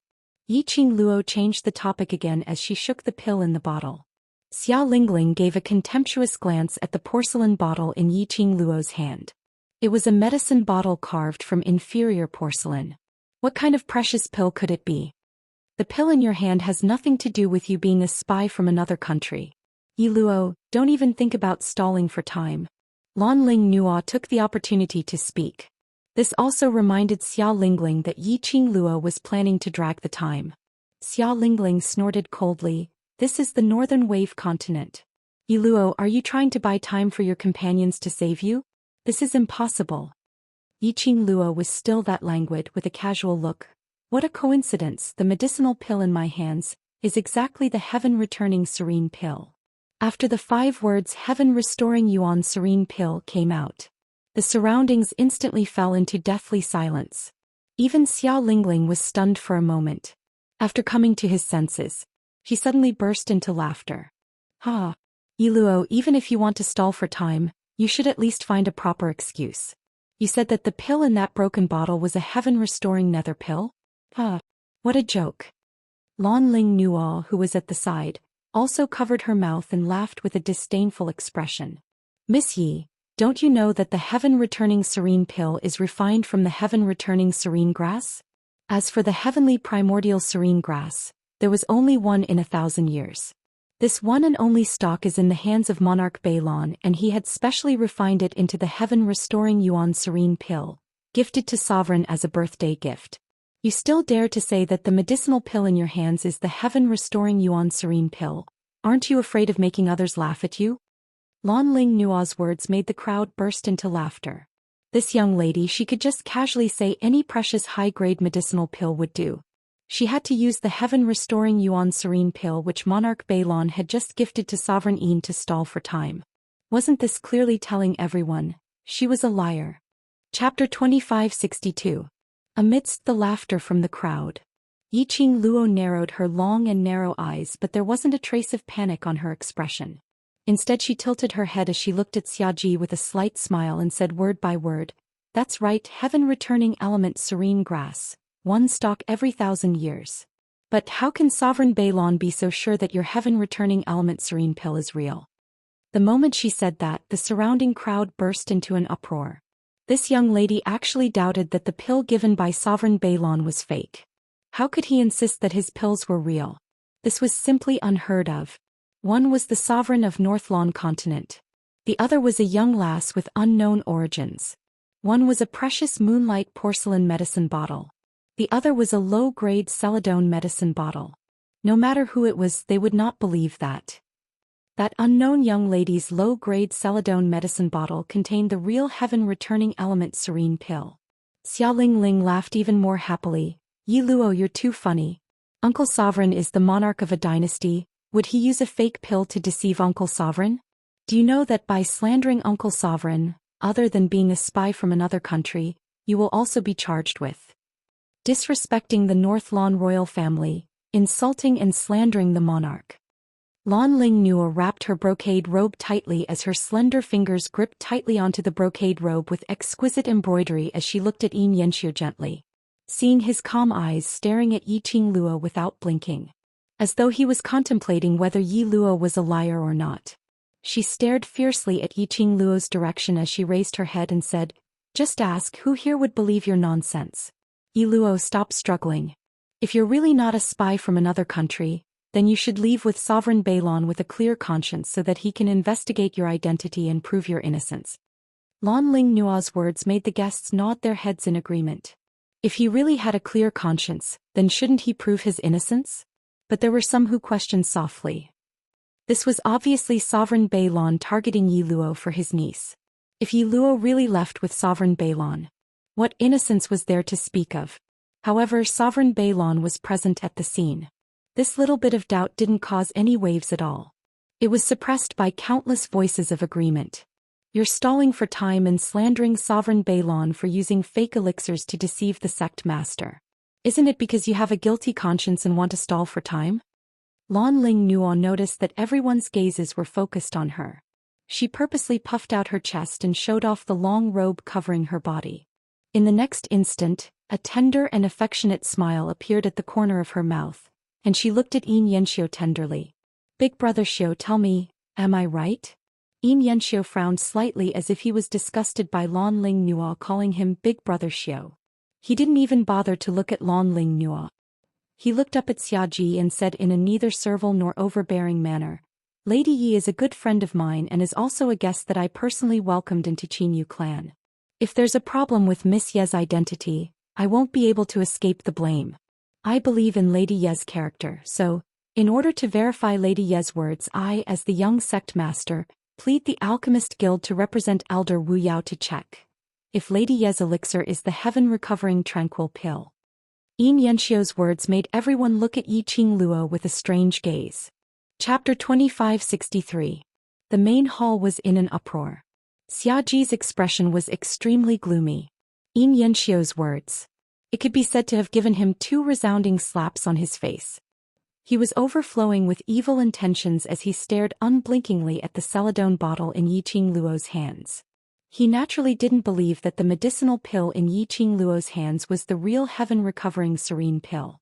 Yiqing Luo changed the topic again as she shook the pill in the bottle. Xia Lingling gave a contemptuous glance at the porcelain bottle in Yiqing Luo's hand. It was a medicine bottle carved from inferior porcelain. What kind of precious pill could it be? The pill in your hand has nothing to do with you being a spy from another country. Yi Luo, don't even think about stalling for time. Lan Ling Nuo took the opportunity to speak. This also reminded Xia Lingling that Yiqing Luo was planning to drag the time. Xia Lingling snorted coldly. This is the Northern Wave continent. Yi Luo, are you trying to buy time for your companions to save you? This is impossible. Yiqing Luo was still that languid with a casual look. What a coincidence, the medicinal pill in my hands is exactly the heaven-returning serene pill. After the 5 words heaven-restoring yuan serene pill came out, the surroundings instantly fell into deathly silence. Even Xia Lingling was stunned for a moment. After coming to his senses, he suddenly burst into laughter. Ha! Yi Luo, even if you want to stall for time, you should at least find a proper excuse. You said that the pill in that broken bottle was a heaven-restoring nether pill? Ha! What a joke. Lan Ling Nuo, who was at the side, also covered her mouth and laughed with a disdainful expression. Miss Yi, don't you know that the heaven-returning serene pill is refined from the heaven-returning serene grass? As for the heavenly primordial serene grass, there was only one in 1,000 years. This one and only stock is in the hands of Monarch Beilon, and he had specially refined it into the heaven-restoring yuan serene pill, gifted to sovereign as a birthday gift. You still dare to say that the medicinal pill in your hands is the heaven-restoring yuan serene pill? Aren't you afraid of making others laugh at you? Lan Ling Nuo's words made the crowd burst into laughter. This young lady, she could just casually say any precious high-grade medicinal pill would do. She had to use the heaven-restoring yuan serene pill which Monarch Beilon had just gifted to Sovereign Yin to stall for time. Wasn't this clearly telling everyone she was a liar? Chapter 2562. Amidst the laughter from the crowd, Yiqing Luo narrowed her long and narrow eyes, but there wasn't a trace of panic on her expression. Instead, she tilted her head as she looked at Xiaji with a slight smile and said word by word, "That's right, heaven-returning element serene grass. 1 stalk every 1,000 years. But how can Sovereign Beilon be so sure that your heaven-returning element serene pill is real?" The moment she said that, the surrounding crowd burst into an uproar. This young lady actually doubted that the pill given by Sovereign Beilon was fake. How could he insist that his pills were real? This was simply unheard of. One was the sovereign of Northlon continent. The other was a young lass with unknown origins. One was a precious moonlight porcelain medicine bottle. The other was a low-grade celadone medicine bottle. No matter who it was, they would not believe that. That unknown young lady's low-grade celadone medicine bottle contained the real heaven-returning element serene pill. Xia Lingling laughed even more happily. Yi Luo, you're too funny. Uncle Sovereign is the monarch of a dynasty. Would he use a fake pill to deceive Uncle Sovereign? Do you know that by slandering Uncle Sovereign, other than being a spy from another country, you will also be charged with disrespecting the Northlon royal family, insulting and slandering the monarch? Lan Ling Nua wrapped her brocade robe tightly as her slender fingers gripped tightly onto the brocade robe with exquisite embroidery as she looked at Yin Yanxiu gently. Seeing his calm eyes staring at Yi Qinglua without blinking. As though he was contemplating whether Yi Luo was a liar or not. She stared fiercely at Yi Qingluo's direction as she raised her head and said, "Just ask who here would believe your nonsense." Yi Luo, stop struggling. If you're really not a spy from another country, then you should leave with Sovereign Beilong with a clear conscience so that he can investigate your identity and prove your innocence. Lan Ling Nua's words made the guests nod their heads in agreement. If he really had a clear conscience, then shouldn't he prove his innocence? But there were some who questioned softly. This was obviously Sovereign Beilong targeting Yi Luo for his niece. If Yi Luo really left with Sovereign Beilong, what innocence was there to speak of? However, Sovereign Beilong was present at the scene. This little bit of doubt didn't cause any waves at all. It was suppressed by countless voices of agreement. You're stalling for time and slandering Sovereign Beilong for using fake elixirs to deceive the sect master. Isn't it because you have a guilty conscience and want to stall for time? Lan Ling Nuo noticed that everyone's gazes were focused on her. She purposely puffed out her chest and showed off the long robe covering her body. In the next instant, a tender and affectionate smile appeared at the corner of her mouth, and she looked at Yin Yanxiu tenderly. "Big brother Xiu, tell me, am I right?" Yin Yanxiu frowned slightly as if he was disgusted by Lan Ling Nuo calling him Big brother Xiu. He didn't even bother to look at Lan Ling Nuo. He looked up at Xiaji and said in a neither servile nor overbearing manner, "Lady Yi is a good friend of mine and is also a guest that I personally welcomed into Qinyu clan. If there's a problem with Miss Ye's identity, I won't be able to escape the blame. I believe in Lady Ye's character, so, in order to verify Lady Ye's words, I, as the young sect master, plead the Alchemist Guild to represent Elder Wu Yao to check if Lady Ye's elixir is the heaven-recovering tranquil pill." Yin Yanxiu's words made everyone look at Yi Qingluo with a strange gaze. Chapter 2563. The main hall was in an uproar. Xiaji's expression was extremely gloomy. Yin Yanxiu's words. It could be said to have given him 2 resounding slaps on his face. He was overflowing with evil intentions as he stared unblinkingly at the celadone bottle in Yi Qingluo's hands. He naturally didn't believe that the medicinal pill in Yi Qingluo's hands was the real heaven-recovering serene pill.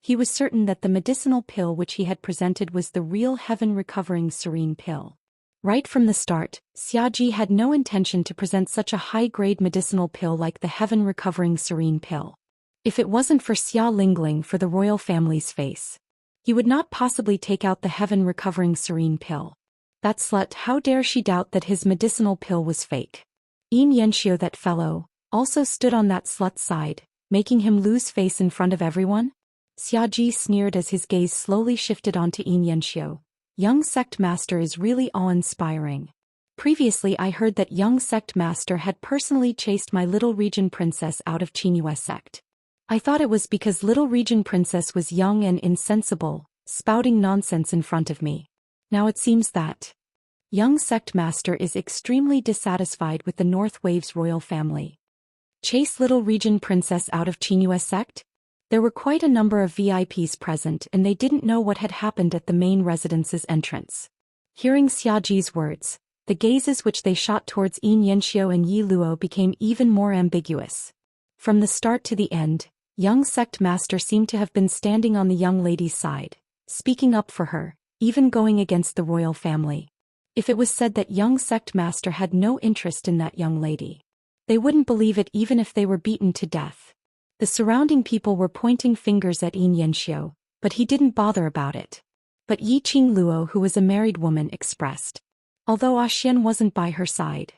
He was certain that the medicinal pill which he had presented was the real heaven-recovering serene pill. Right from the start, Xiaji had no intention to present such a high-grade medicinal pill like the heaven-recovering serene pill. If it wasn't for Xia Lingling for the royal family's face, he would not possibly take out the heaven-recovering serene pill. That slut, how dare she doubt that his medicinal pill was fake? Yin Yanxiu, that fellow, also stood on that slut's side, making him lose face in front of everyone? Xiaji sneered as his gaze slowly shifted onto Yin Yanxiu. Young sect master is really awe-inspiring. Previously I heard that young sect master had personally chased my little region princess out of Qinyu sect. I thought it was because little region princess was young and insensible, spouting nonsense in front of me. Now it seems that young sect master is extremely dissatisfied with the North Waves royal family. Chase little region princess out of Qinyu sect? There were quite a number of VIPs present and they didn't know what had happened at the main residence's entrance. Hearing Xiaji's words, the gazes which they shot towards Yin Yanxiu and Yi Luo became even more ambiguous. From the start to the end, young sect master seemed to have been standing on the young lady's side, speaking up for her, even going against the royal family. If it was said that young sect master had no interest in that young lady, they wouldn't believe it even if they were beaten to death. The surrounding people were pointing fingers at Yin Yanxiu, but he didn't bother about it. But Yi Qingluo, who was a married woman, expressed. Although Xian wasn't by her side.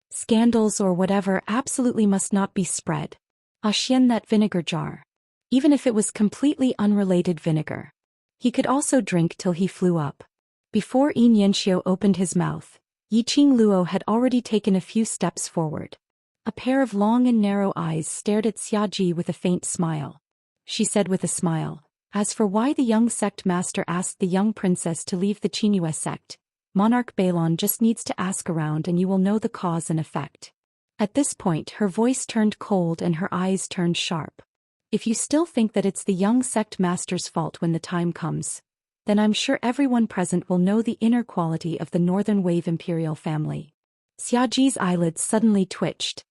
Scandals or whatever absolutely must not be spread. Xian, that vinegar jar. Even if it was completely unrelated vinegar. He could also drink till he flew up. Before Yin Yanxiu opened his mouth, Yi Qingluo had already taken a few steps forward. A pair of long and narrow eyes stared at Xiaji with a faint smile. She said with a smile, "As for why the young sect master asked the young princess to leave the Qinyu sect, Monarch Beilong just needs to ask around and you will know the cause and effect." At this point her voice turned cold and her eyes turned sharp. "If you still think that it's the young sect master's fault when the time comes, then I'm sure everyone present will know the inner quality of the Northern Wave Imperial family. Xiaji's eyelids suddenly twitched.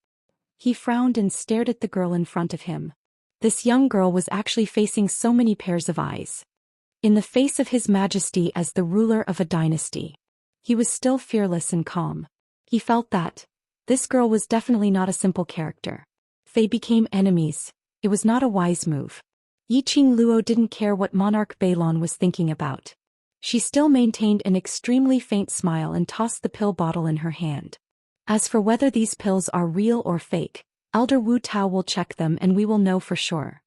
He frowned and stared at the girl in front of him. This young girl was actually facing so many pairs of eyes. In the face of his majesty as the ruler of a dynasty, he was still fearless and calm. He felt that this girl was definitely not a simple character. They became enemies. It was not a wise move. Yiqing Luo didn't care what Monarch Beilong was thinking about. She still maintained an extremely faint smile and tossed the pill bottle in her hand. As for whether these pills are real or fake, Elder Wu Tao will check them and we will know for sure.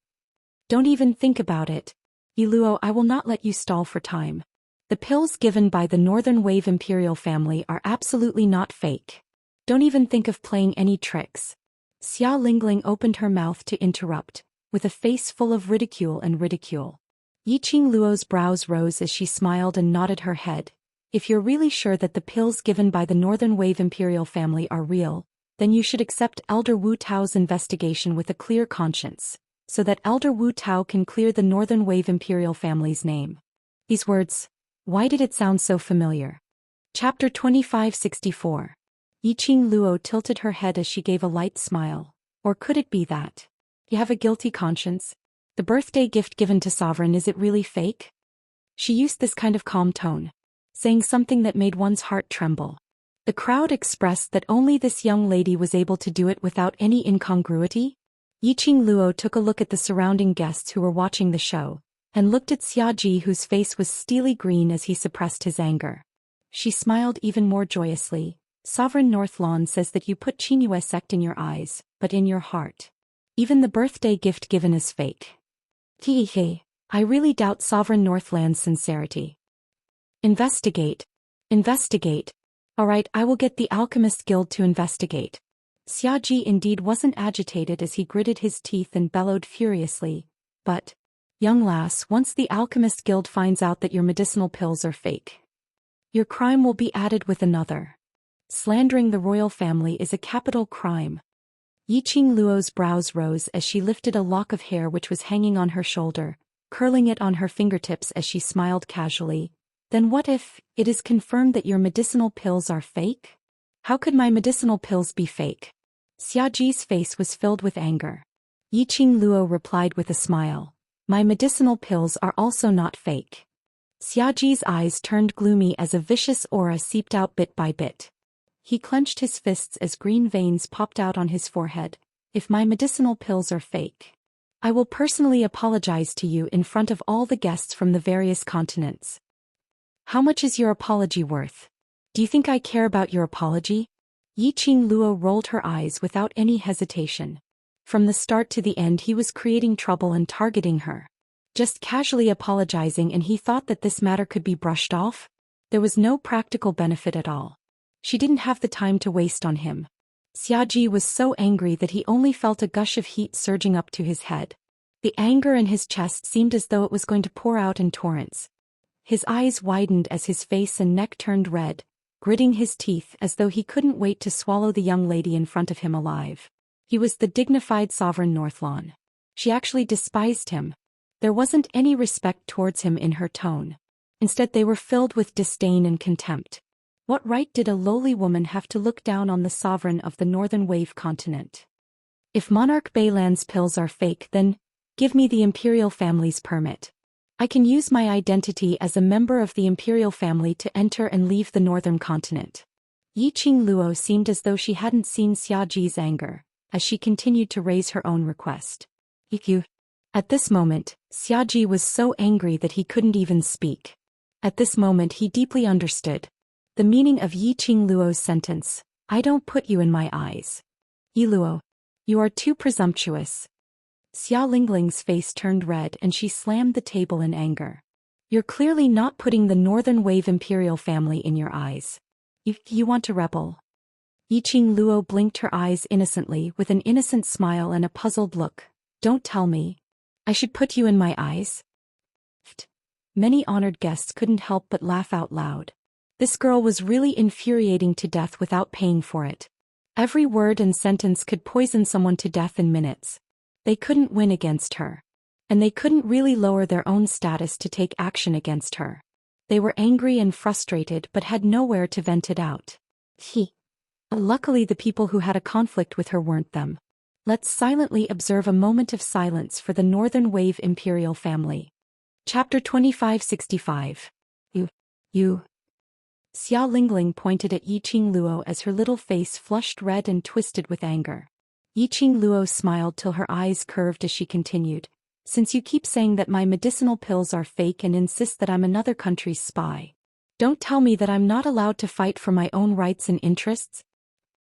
Don't even think about it. Luo, I will not let you stall for time. The pills given by the Northern Wave Imperial family are absolutely not fake. Don't even think of playing any tricks. Xia Lingling opened her mouth to interrupt, with a face full of ridicule and ridicule. Yiqing Luo's brows rose as she smiled and nodded her head. If you're really sure that the pills given by the Northern Wave Imperial family are real, then you should accept Elder Wu Tao's investigation with a clear conscience, so that Elder Wu Tao can clear the Northern Wave Imperial family's name. These words, why did it sound so familiar? Chapter 2564. Yiqing Luo tilted her head as she gave a light smile. Or could it be that you have a guilty conscience? The birthday gift given to Sovereign, is it really fake? She used this kind of calm tone, saying something that made one's heart tremble. The crowd expressed that only this young lady was able to do it without any incongruity. Yiqing Luo took a look at the surrounding guests who were watching the show, and looked at Xiaji, whose face was steely green as he suppressed his anger. She smiled even more joyously. Sovereign Northlawn says that you put Qingyue sect in your eyes, but in your heart. Even the birthday gift given is fake. Hehe, I really doubt Sovereign Northland's sincerity. Investigate. Investigate. Alright, I will get the Alchemist Guild to investigate. Xiaji indeed wasn't agitated as he gritted his teeth and bellowed furiously. But, young lass, once the Alchemist Guild finds out that your medicinal pills are fake, your crime will be added with another. Slandering the royal family is a capital crime. Yiqing Luo's brows rose as she lifted a lock of hair which was hanging on her shoulder, curling it on her fingertips as she smiled casually. Then what if it is confirmed that your medicinal pills are fake? How could my medicinal pills be fake? Xiaji's face was filled with anger. Yiqing Luo replied with a smile. My medicinal pills are also not fake. Xiaji's eyes turned gloomy as a vicious aura seeped out bit by bit. He clenched his fists as green veins popped out on his forehead. If my medicinal pills are fake, I will personally apologize to you in front of all the guests from the various continents. How much is your apology worth? Do you think I care about your apology? Yiqing Luo rolled her eyes without any hesitation. From the start to the end he was creating trouble and targeting her. Just casually apologizing, and he thought that this matter could be brushed off? There was no practical benefit at all. She didn't have the time to waste on him. Xiaji was so angry that he only felt a gush of heat surging up to his head. The anger in his chest seemed as though it was going to pour out in torrents. His eyes widened as his face and neck turned red, gritting his teeth as though he couldn't wait to swallow the young lady in front of him alive. He was the dignified Sovereign Northlawn. She actually despised him. There wasn't any respect towards him in her tone. Instead, they were filled with disdain and contempt. What right did a lowly woman have to look down on the sovereign of the Northern Wave continent? If Monarch Beilong's pills are fake, then give me the Imperial family's permit. I can use my identity as a member of the Imperial family to enter and leave the Northern continent. Yiqing Luo seemed as though she hadn't seen Xiaji's anger, as she continued to raise her own request. You. At this moment, Xiaji was so angry that he couldn't even speak. At this moment he deeply understood the meaning of Yiqing Luo's sentence. I don't put you in my eyes. Luo, you are too presumptuous. Xia Lingling's face turned red and she slammed the table in anger. You're clearly not putting the Northern Wave Imperial family in your eyes. You want to rebel? Yiqing Luo blinked her eyes innocently with an innocent smile and a puzzled look. Don't tell me I should put you in my eyes? Many honored guests couldn't help but laugh out loud. This girl was really infuriating to death without paying for it. Every word and sentence could poison someone to death in minutes. They couldn't win against her. and they couldn't really lower their own status to take action against her. They were angry and frustrated but had nowhere to vent it out. Luckily the people who had a conflict with her weren't them. Let's silently observe a moment of silence for the Northern Wave Imperial family. Chapter 2565. You. Xia Lingling pointed at Yiqing Luo as her little face flushed red and twisted with anger. Yiqing Luo smiled till her eyes curved as she continued. Since you keep saying that my medicinal pills are fake and insist that I'm another country's spy, don't tell me that I'm not allowed to fight for my own rights and interests?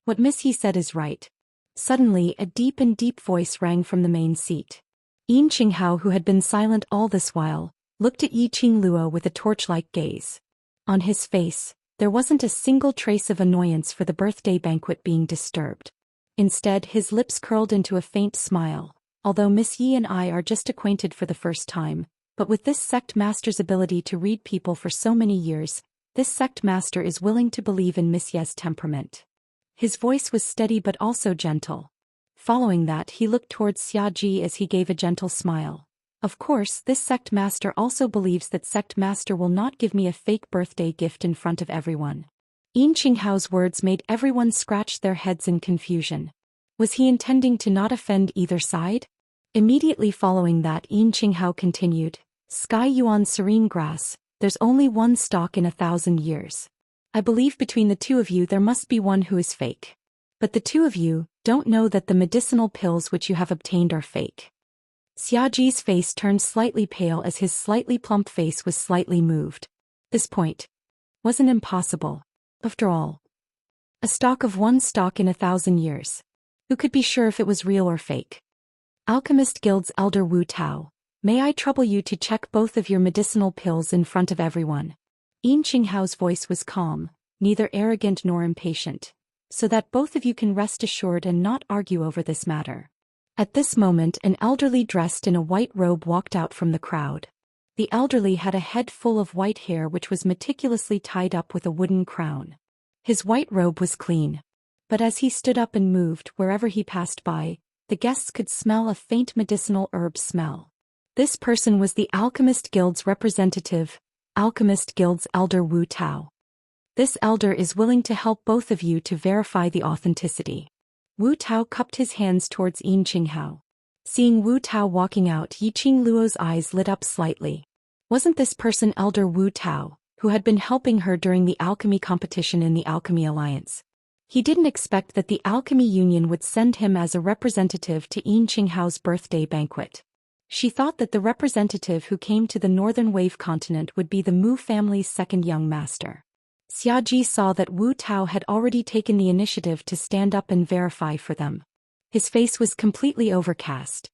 What Miss He said is right. Suddenly a deep voice rang from the main seat. Yin Qinghao, who had been silent all this while, looked at Yiqing Luo with a torch-like gaze. On his face, there wasn't a single trace of annoyance for the birthday banquet being disturbed. Instead, his lips curled into a faint smile. Although Miss Yi and I are just acquainted for the first time, but with this sect master's ability to read people for so many years, this sect master is willing to believe in Miss Ye's temperament. His voice was steady but also gentle. Following that, he looked towards Xia Ji as he gave a gentle smile. Of course, this sect master also believes that sect master will not give me a fake birthday gift in front of everyone. Yin Qinghao's words made everyone scratch their heads in confusion. Was he intending to not offend either side? Immediately following that, Yin Qinghao continued, Sky Yuan serene grass, there's only one stalk in 1,000 years. I believe between the two of you there must be one who is fake. But the two of you don't know that the medicinal pills which you have obtained are fake. Xia Ji's face turned slightly pale as his slightly plump face was slightly moved. This point wasn't impossible. After all, a stalk of one stalk in 1,000 years. Who could be sure if it was real or fake? Alchemist Guild's elder Wu Tao, may I trouble you to check both of your medicinal pills in front of everyone? Yin Qinghao's voice was calm, neither arrogant nor impatient, so that both of you can rest assured and not argue over this matter. At this moment an elderly dressed in a white robe walked out from the crowd. The elderly had a head full of white hair which was meticulously tied up with a wooden crown. His white robe was clean. But as he stood up and moved wherever he passed by, the guests could smell a faint medicinal herb smell. This person was the Alchemist Guild's representative, Alchemist Guild's elder Wu Tao. This elder is willing to help both of you to verify the authenticity. Wu Tao cupped his hands towards Yin Qinghao. Seeing Wu Tao walking out, Yiqing Luo's eyes lit up slightly. Wasn't this person elder Wu Tao, who had been helping her during the alchemy competition in the Alchemy Alliance? He didn't expect that the Alchemy Union would send him as a representative to Yin Qinghao's birthday banquet. She thought that the representative who came to the Northern Wave continent would be the Mu family's second young master. Xia Ji saw that Wu Tao had already taken the initiative to stand up and verify for them. His face was completely overcast.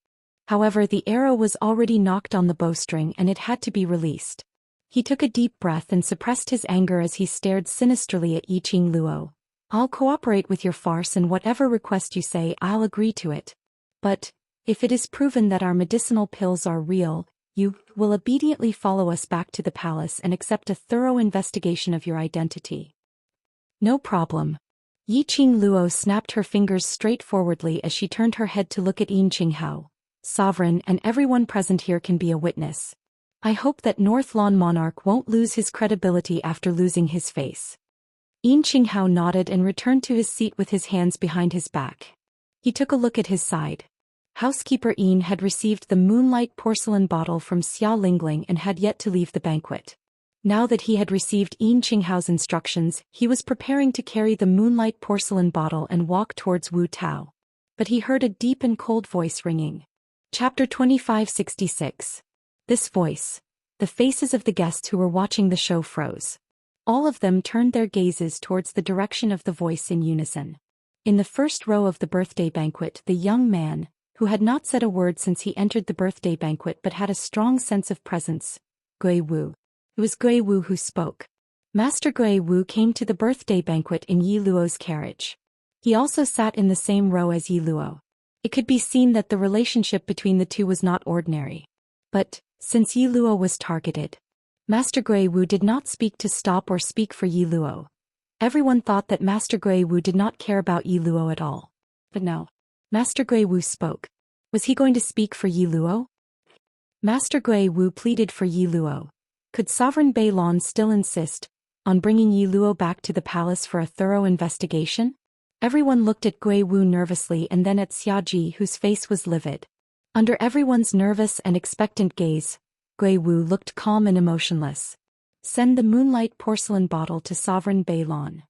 However, the arrow was already knocked on the bowstring and it had to be released. He took a deep breath and suppressed his anger as he stared sinisterly at Yiqing Luo. I'll cooperate with your farce, and whatever request you say I'll agree to it. But, if it is proven that our medicinal pills are real, you will obediently follow us back to the palace and accept a thorough investigation of your identity. No problem. Yiqing Luo snapped her fingers straightforwardly as she turned her head to look at Yin Qinghao. Sovereign, and everyone present here can be a witness. I hope that North Lawn Monarch won't lose his credibility after losing his face. Yin Qinghao nodded and returned to his seat with his hands behind his back. He took a look at his side. Housekeeper Yin had received the moonlight porcelain bottle from Xia Lingling and had yet to leave the banquet. Now that he had received Yin Qinghao's instructions, he was preparing to carry the moonlight porcelain bottle and walk towards Wu Tao. But he heard a deep and cold voice ringing. Chapter 2566. This voice. The faces of the guests who were watching the show froze. All of them turned their gazes towards the direction of the voice in unison. In the first row of the birthday banquet, the young man, who had not said a word since he entered the birthday banquet but had a strong sense of presence, Gui Wu. It was Gui Wu who spoke. Master Gui Wu came to the birthday banquet in Yi Luo's carriage. He also sat in the same row as Yi Luo. It could be seen that the relationship between the two was not ordinary. But, since Yi Luo was targeted, Master Gui Wu did not speak to stop or speak for Yi Luo. Everyone thought that Master Gui Wu did not care about Yi Luo at all. But no. Master Gui Wu spoke. Was he going to speak for Yi Luo? Master Gui Wu pleaded for Yi Luo. Could Sovereign Bei Lon still insist on bringing Yi Luo back to the palace for a thorough investigation? Everyone looked at Gui Wu nervously and then at Xiaji, whose face was livid. Under everyone's nervous and expectant gaze, Gui Wu looked calm and emotionless. Send the moonlight porcelain bottle to Sovereign Bei Lon.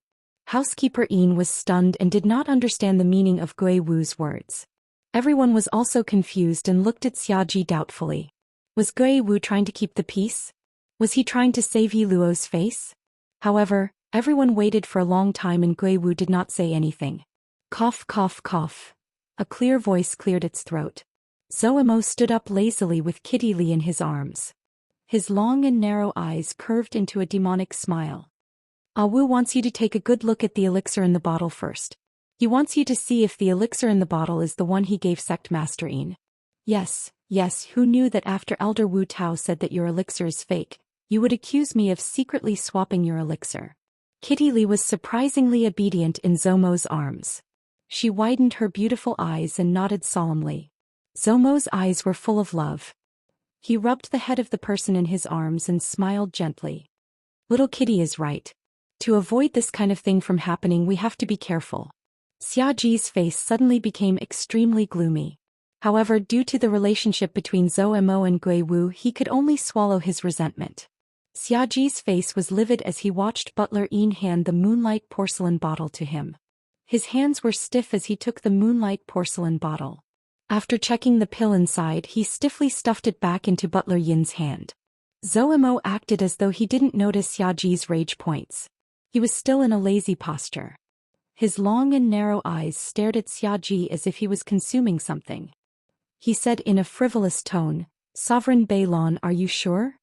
Housekeeper Yin was stunned and did not understand the meaning of Gui Wu's words. Everyone was also confused and looked at Xiaji doubtfully. Was Gui Wu trying to keep the peace? Was he trying to save Yi Luo's face? However, everyone waited for a long time and Gui Wu did not say anything. Cough, cough, cough. A clear voice cleared its throat. Zhou Xian stood up lazily with Kitty Li in his arms. His long and narrow eyes curved into a demonic smile. Ah Wu wants you to take a good look at the elixir in the bottle first. He wants you to see if the elixir in the bottle is the one he gave Sect Master Yin. Yes, who knew that after Elder Wu Tao said that your elixir is fake, you would accuse me of secretly swapping your elixir. Kitty Li was surprisingly obedient in Zhou Xian's arms. She widened her beautiful eyes and nodded solemnly. Zhou Xian's eyes were full of love. He rubbed the head of the person in his arms and smiled gently. Little Kitty is right. To avoid this kind of thing from happening, we have to be careful. Xiaji's face suddenly became extremely gloomy. However, due to the relationship between Zhou Xian and Gui Wu, he could only swallow his resentment. Xiaji's face was livid as he watched Butler Yin hand the moonlight porcelain bottle to him. His hands were stiff as he took the moonlight porcelain bottle. After checking the pill inside, he stiffly stuffed it back into Butler Yin's hand. Zhou Xian acted as though he didn't notice Xiaji's rage points. He was still in a lazy posture. His long and narrow eyes stared at Xiaji as if he was consuming something. He said in a frivolous tone, Sovereign Bei Lon, are you sure?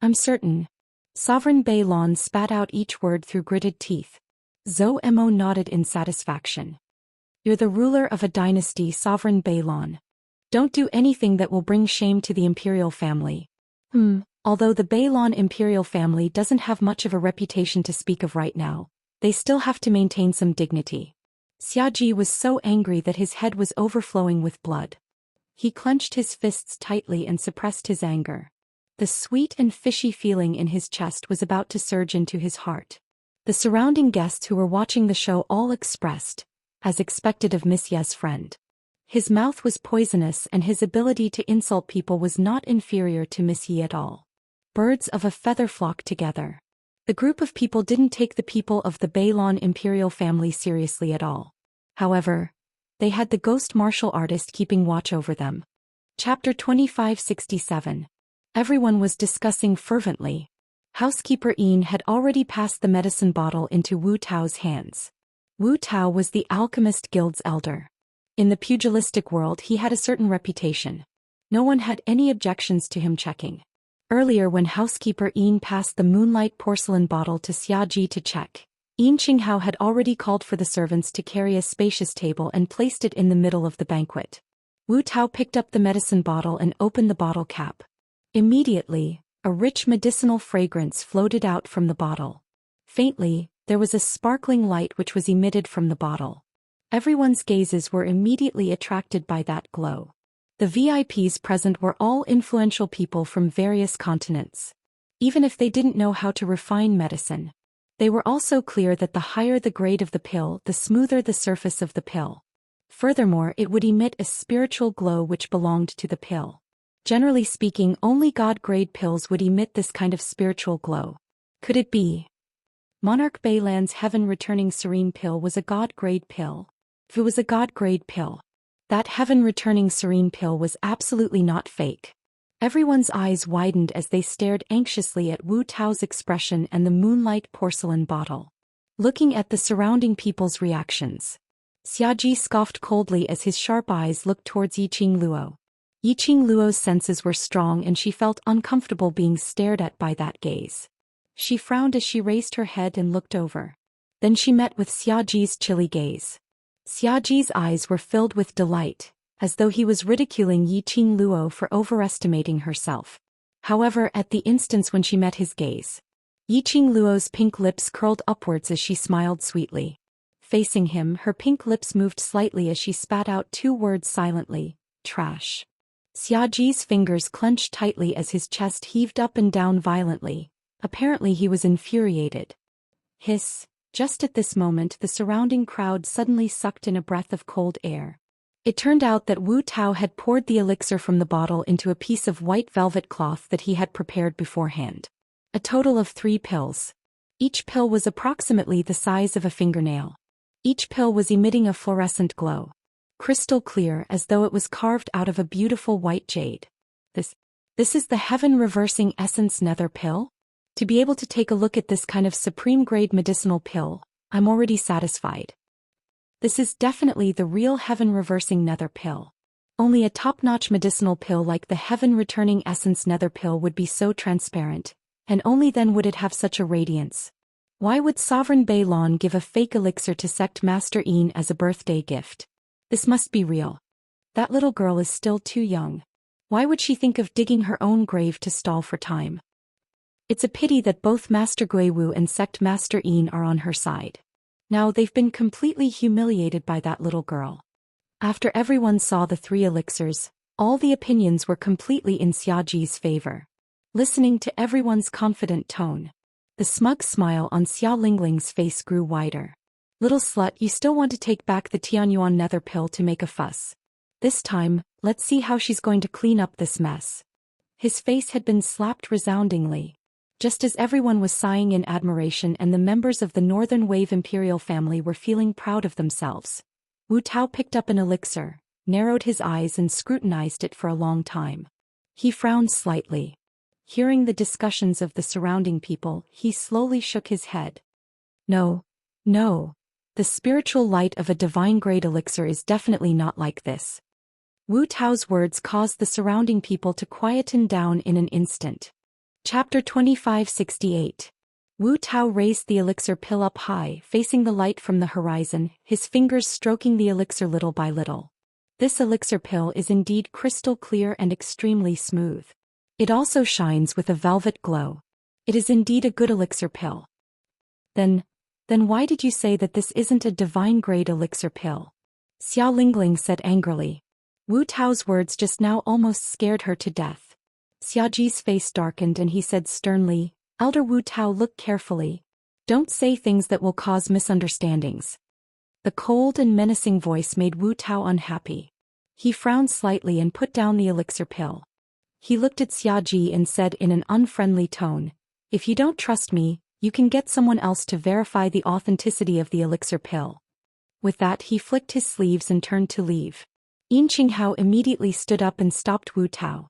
I'm certain. Sovereign Bei Lon spat out each word through gritted teeth. Zhou Xian nodded in satisfaction. You're the ruler of a dynasty, Sovereign Bei Lon. Don't do anything that will bring shame to the imperial family. Although the Bei Lon imperial family doesn't have much of a reputation to speak of right now, they still have to maintain some dignity. Xiaji was so angry that his head was overflowing with blood. He clenched his fists tightly and suppressed his anger. The sweet and fishy feeling in his chest was about to surge into his heart. The surrounding guests who were watching the show all expressed, as expected of Miss Ye's friend. His mouth was poisonous and his ability to insult people was not inferior to Miss Ye at all. Birds of a feather flock together. The group of people didn't take the people of the Bei Lon imperial family seriously at all. However, they had the ghost martial artist keeping watch over them. Chapter 2567. Everyone was discussing fervently. Housekeeper Yin had already passed the medicine bottle into Wu Tao's hands. Wu Tao was the Alchemist Guild's elder. In the pugilistic world he had a certain reputation. No one had any objections to him checking. Earlier when housekeeper Yin passed the moonlight porcelain bottle to Xiaji to check, Yin Qinghao had already called for the servants to carry a spacious table and placed it in the middle of the banquet. Wu Tao picked up the medicine bottle and opened the bottle cap. Immediately, a rich medicinal fragrance floated out from the bottle. Faintly, there was a sparkling light which was emitted from the bottle. Everyone's gazes were immediately attracted by that glow. The VIPs present were all influential people from various continents. Even if they didn't know how to refine medicine, they were also clear that the higher the grade of the pill, the smoother the surface of the pill. Furthermore, it would emit a spiritual glow which belonged to the pill. Generally speaking, only God-grade pills would emit this kind of spiritual glow. Could it be? Monarch Beilan's heaven-returning serene pill was a God-grade pill. If it was a God-grade pill, that heaven-returning serene pill was absolutely not fake. Everyone's eyes widened as they stared anxiously at Wu Tao's expression and the moonlight porcelain bottle. Looking at the surrounding people's reactions, Xiaji scoffed coldly as his sharp eyes looked towards Yiqing Luo. Yiqing Luo's senses were strong and she felt uncomfortable being stared at by that gaze. She frowned as she raised her head and looked over. Then she met with Xiaji's chilly gaze. Xiaji's eyes were filled with delight, as though he was ridiculing Yiqing Luo for overestimating herself. However, at the instance when she met his gaze, Yiqing Luo's pink lips curled upwards as she smiled sweetly. Facing him, her pink lips moved slightly as she spat out two words silently, trash. Xiaji's fingers clenched tightly as his chest heaved up and down violently. Apparently he was infuriated. Hiss. Just at this moment the surrounding crowd suddenly sucked in a breath of cold air. It turned out that Wu Tao had poured the elixir from the bottle into a piece of white velvet cloth that he had prepared beforehand. A total of 3 pills. Each pill was approximately the size of a fingernail. Each pill was emitting a fluorescent glow. Crystal clear, as though it was carved out of a beautiful white jade. This is the heaven-reversing essence nether pill? To be able to take a look at this kind of supreme-grade medicinal pill, I'm already satisfied. This is definitely the real heaven-reversing nether pill. Only a top-notch medicinal pill like the heaven-returning essence nether pill would be so transparent, and only then would it have such a radiance. Why would Sovereign Beilong give a fake elixir to Sect Master Yin as a birthday gift? This must be real. That little girl is still too young. Why would she think of digging her own grave to stall for time? It's a pity that both Master Guiwu and Sect Master Yin are on her side. Now they've been completely humiliated by that little girl. After everyone saw the 3 elixirs, all the opinions were completely in Xiaji's favor. Listening to everyone's confident tone, the smug smile on Xia Lingling's face grew wider. Little slut, you still want to take back the Tianyuan nether pill to make a fuss. This time, let's see how she's going to clean up this mess. His face had been slapped resoundingly. Just as everyone was sighing in admiration and the members of the Northern Wave Imperial family were feeling proud of themselves, Wu Tao picked up an elixir, narrowed his eyes and scrutinized it for a long time. He frowned slightly. Hearing the discussions of the surrounding people, he slowly shook his head. No. The spiritual light of a divine-grade elixir is definitely not like this. Wu Tao's words caused the surrounding people to quieten down in an instant. Chapter 2568. Wu Tao raised the elixir pill up high, facing the light from the horizon, his fingers stroking the elixir little by little. This elixir pill is indeed crystal clear and extremely smooth. It also shines with a velvet glow. It is indeed a good elixir pill. Then why did you say that this isn't a divine-grade elixir pill? Xia Lingling said angrily. Wu Tao's words just now almost scared her to death. Xiaji's face darkened and he said sternly, Elder Wu Tao, look carefully. Don't say things that will cause misunderstandings. The cold and menacing voice made Wu Tao unhappy. He frowned slightly and put down the elixir pill. He looked at Xiaji and said in an unfriendly tone, if you don't trust me, you can get someone else to verify the authenticity of the elixir pill. With that he flicked his sleeves and turned to leave. Yin Qinghao immediately stood up and stopped Wu Tao.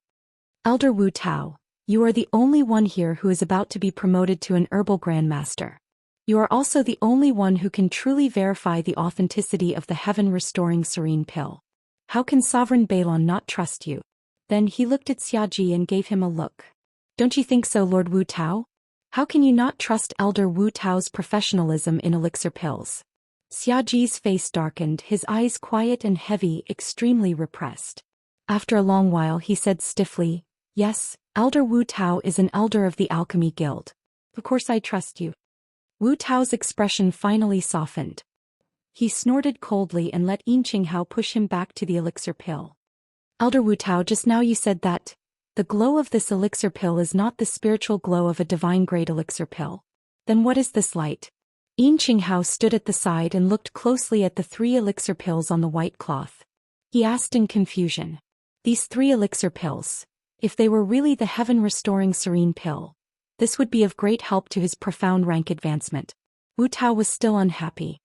Elder Wu Tao, you are the only one here who is about to be promoted to an herbal grandmaster. You are also the only one who can truly verify the authenticity of the heaven-restoring serene pill. How can Sovereign Beilong not trust you? Then he looked at Xiaji and gave him a look. Don't you think so, Lord Wu Tao? How can you not trust Elder Wu Tao's professionalism in elixir pills? Xiaji's face darkened, his eyes quiet and heavy, extremely repressed. After a long while he said stiffly, yes, Elder Wu Tao is an elder of the Alchemy Guild. Of course I trust you. Wu Tao's expression finally softened. He snorted coldly and let Yin Qinghao push him back to the elixir pill. Elder Wu Tao, just now you said that the glow of this elixir pill is not the spiritual glow of a divine-grade elixir pill. Then what is this light? Yin Qinghao stood at the side and looked closely at the 3 elixir pills on the white cloth. He asked in confusion. These 3 elixir pills, if they were really the heaven-restoring serene pill, this would be of great help to his profound rank advancement. Wu Tao was still unhappy.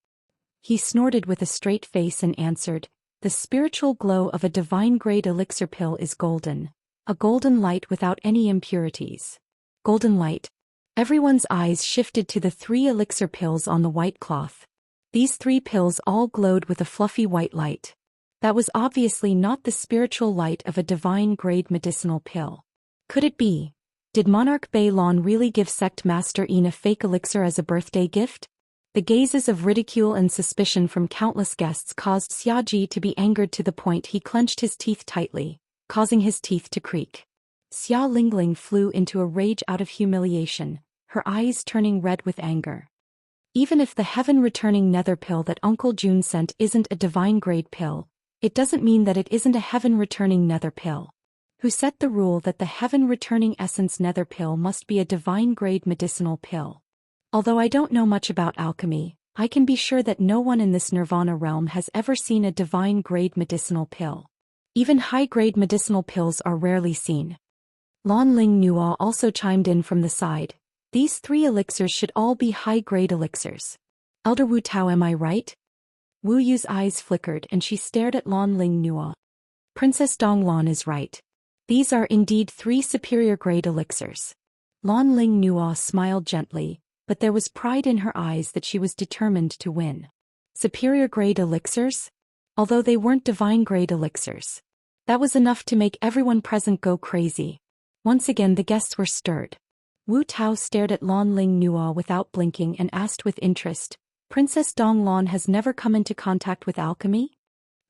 He snorted with a straight face and answered, the spiritual glow of a divine-grade elixir pill is golden. A golden light without any impurities. Golden light. Everyone's eyes shifted to the 3 elixir pills on the white cloth. These 3 pills all glowed with a fluffy white light. That was obviously not the spiritual light of a divine-grade medicinal pill. Could it be? Did Monarch Beilong really give Sect Master Yin a fake elixir as a birthday gift? The gazes of ridicule and suspicion from countless guests caused Xiaji to be angered to the point he clenched his teeth tightly, causing his teeth to creak. Xia Lingling flew into a rage out of humiliation, her eyes turning red with anger. Even if the heaven-returning nether pill that Uncle Jun sent isn't a divine-grade pill, it doesn't mean that it isn't a heaven-returning nether pill. Who set the rule that the heaven-returning essence nether pill must be a divine-grade medicinal pill? Although I don't know much about alchemy, I can be sure that no one in this nirvana realm has ever seen a divine-grade medicinal pill. Even high-grade medicinal pills are rarely seen. Lan Ling Nuo also chimed in from the side. These 3 elixirs should all be high-grade elixirs. Elder Wu Tao, am I right? Wu Yu's eyes flickered and she stared at Lan Ling Nuo. Princess Donglan is right. These are indeed 3 superior-grade elixirs. Lan Ling Nuo smiled gently, but there was pride in her eyes that she was determined to win. Superior-grade elixirs? Although they weren't divine-grade elixirs. That was enough to make everyone present go crazy. Once again the guests were stirred. Wu Tao stared at Lan Ling Nuo without blinking and asked with interest, Princess Donglan has never come into contact with alchemy?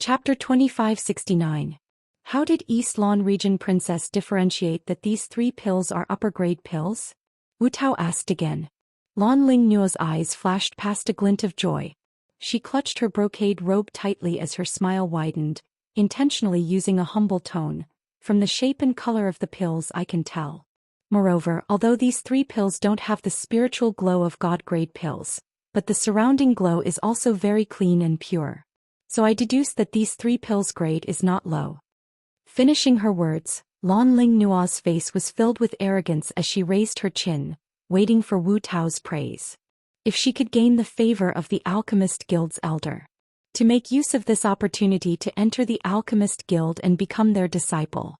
Chapter 2569. How did East Lan region princess differentiate that these 3 pills are upper-grade pills? Wu Tao asked again. Lan Ling Nuo's eyes flashed past a glint of joy. She clutched her brocade robe tightly as her smile widened, intentionally using a humble tone. From the shape and color of the pills I can tell. Moreover, although these 3 pills don't have the spiritual glow of God-grade pills, but the surrounding glow is also very clean and pure. So I deduce that these 3 pills' grade is not low. Finishing her words, Lan Ling Nuo's face was filled with arrogance as she raised her chin, waiting for Wu Tao's praise. If she could gain the favor of the Alchemist Guild's elder. To make use of this opportunity to enter the Alchemist Guild and become their disciple.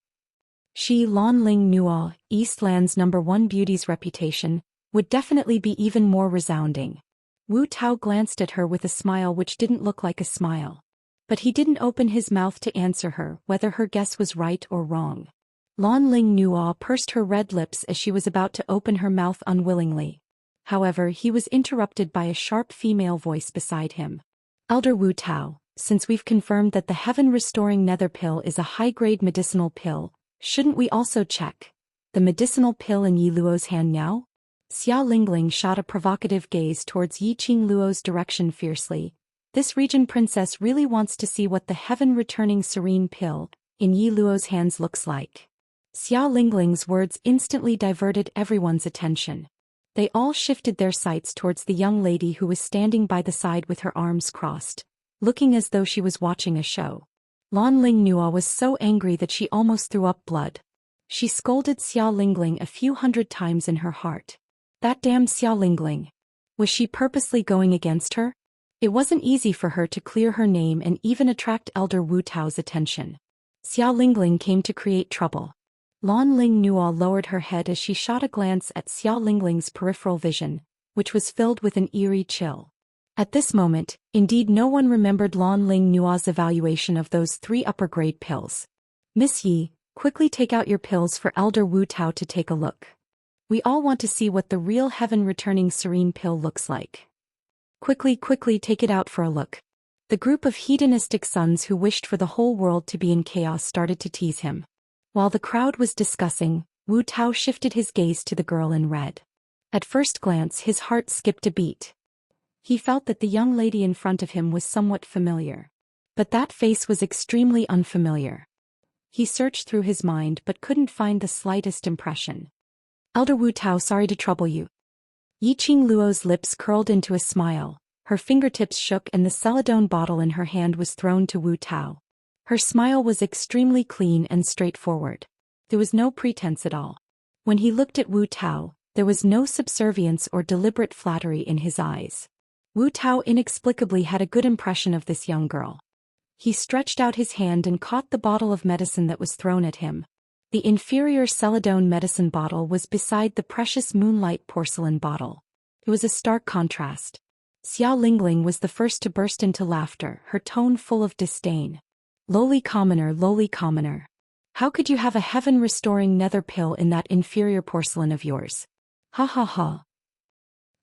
She, Lan Ling Nuo, Eastland's #1 beauty's reputation, would definitely be even more resounding. Wu Tao glanced at her with a smile which didn't look like a smile. But he didn't open his mouth to answer her whether her guess was right or wrong. Lan Ling Nuo pursed her red lips as she was about to open her mouth unwillingly. However, he was interrupted by a sharp female voice beside him. Elder Wu Tao, since we've confirmed that the heaven-restoring nether pill is a high-grade medicinal pill, shouldn't we also check the medicinal pill in Yi Luo's hand now? Xia Lingling shot a provocative gaze towards Yi Qing Luo's direction fiercely. This region princess really wants to see what the heaven-returning serene pill in Yi Luo's hands looks like. Xia Lingling's words instantly diverted everyone's attention. They all shifted their sights towards the young lady who was standing by the side with her arms crossed, looking as though she was watching a show. Lan Ling Nuo was so angry that she almost threw up blood. She scolded Xia Lingling a few hundred times in her heart. That damned Xia Lingling. Was she purposely going against her? It wasn't easy for her to clear her name and even attract Elder Wu Tao's attention. Xia Lingling came to create trouble. Lan Ling Nuo lowered her head as she shot a glance at Xia Lingling's peripheral vision, which was filled with an eerie chill. At this moment, indeed no one remembered Lan Ling Nuo's evaluation of those 3 upper-grade pills. Miss Yi, quickly take out your pills for Elder Wu Tao to take a look. We all want to see what the real heaven-returning serene pill looks like. Quickly take it out for a look. The group of hedonistic sons who wished for the whole world to be in chaos started to tease him. While the crowd was discussing, Wu Tao shifted his gaze to the girl in red. At first glance his heart skipped a beat. He felt that the young lady in front of him was somewhat familiar. But that face was extremely unfamiliar. He searched through his mind but couldn't find the slightest impression. Elder Wu Tao, sorry to trouble you. Yi Qing Luo's lips curled into a smile, her fingertips shook and the celadone bottle in her hand was thrown to Wu Tao. Her smile was extremely clean and straightforward. There was no pretense at all. When he looked at Wu Tao, there was no subservience or deliberate flattery in his eyes. Wu Tao inexplicably had a good impression of this young girl. He stretched out his hand and caught the bottle of medicine that was thrown at him. The inferior celadone medicine bottle was beside the precious moonlight porcelain bottle. It was a stark contrast. Xia Lingling was the first to burst into laughter, her tone full of disdain. Lowly commoner. How could you have a heaven-restoring nether pill in that inferior porcelain of yours? Ha ha ha.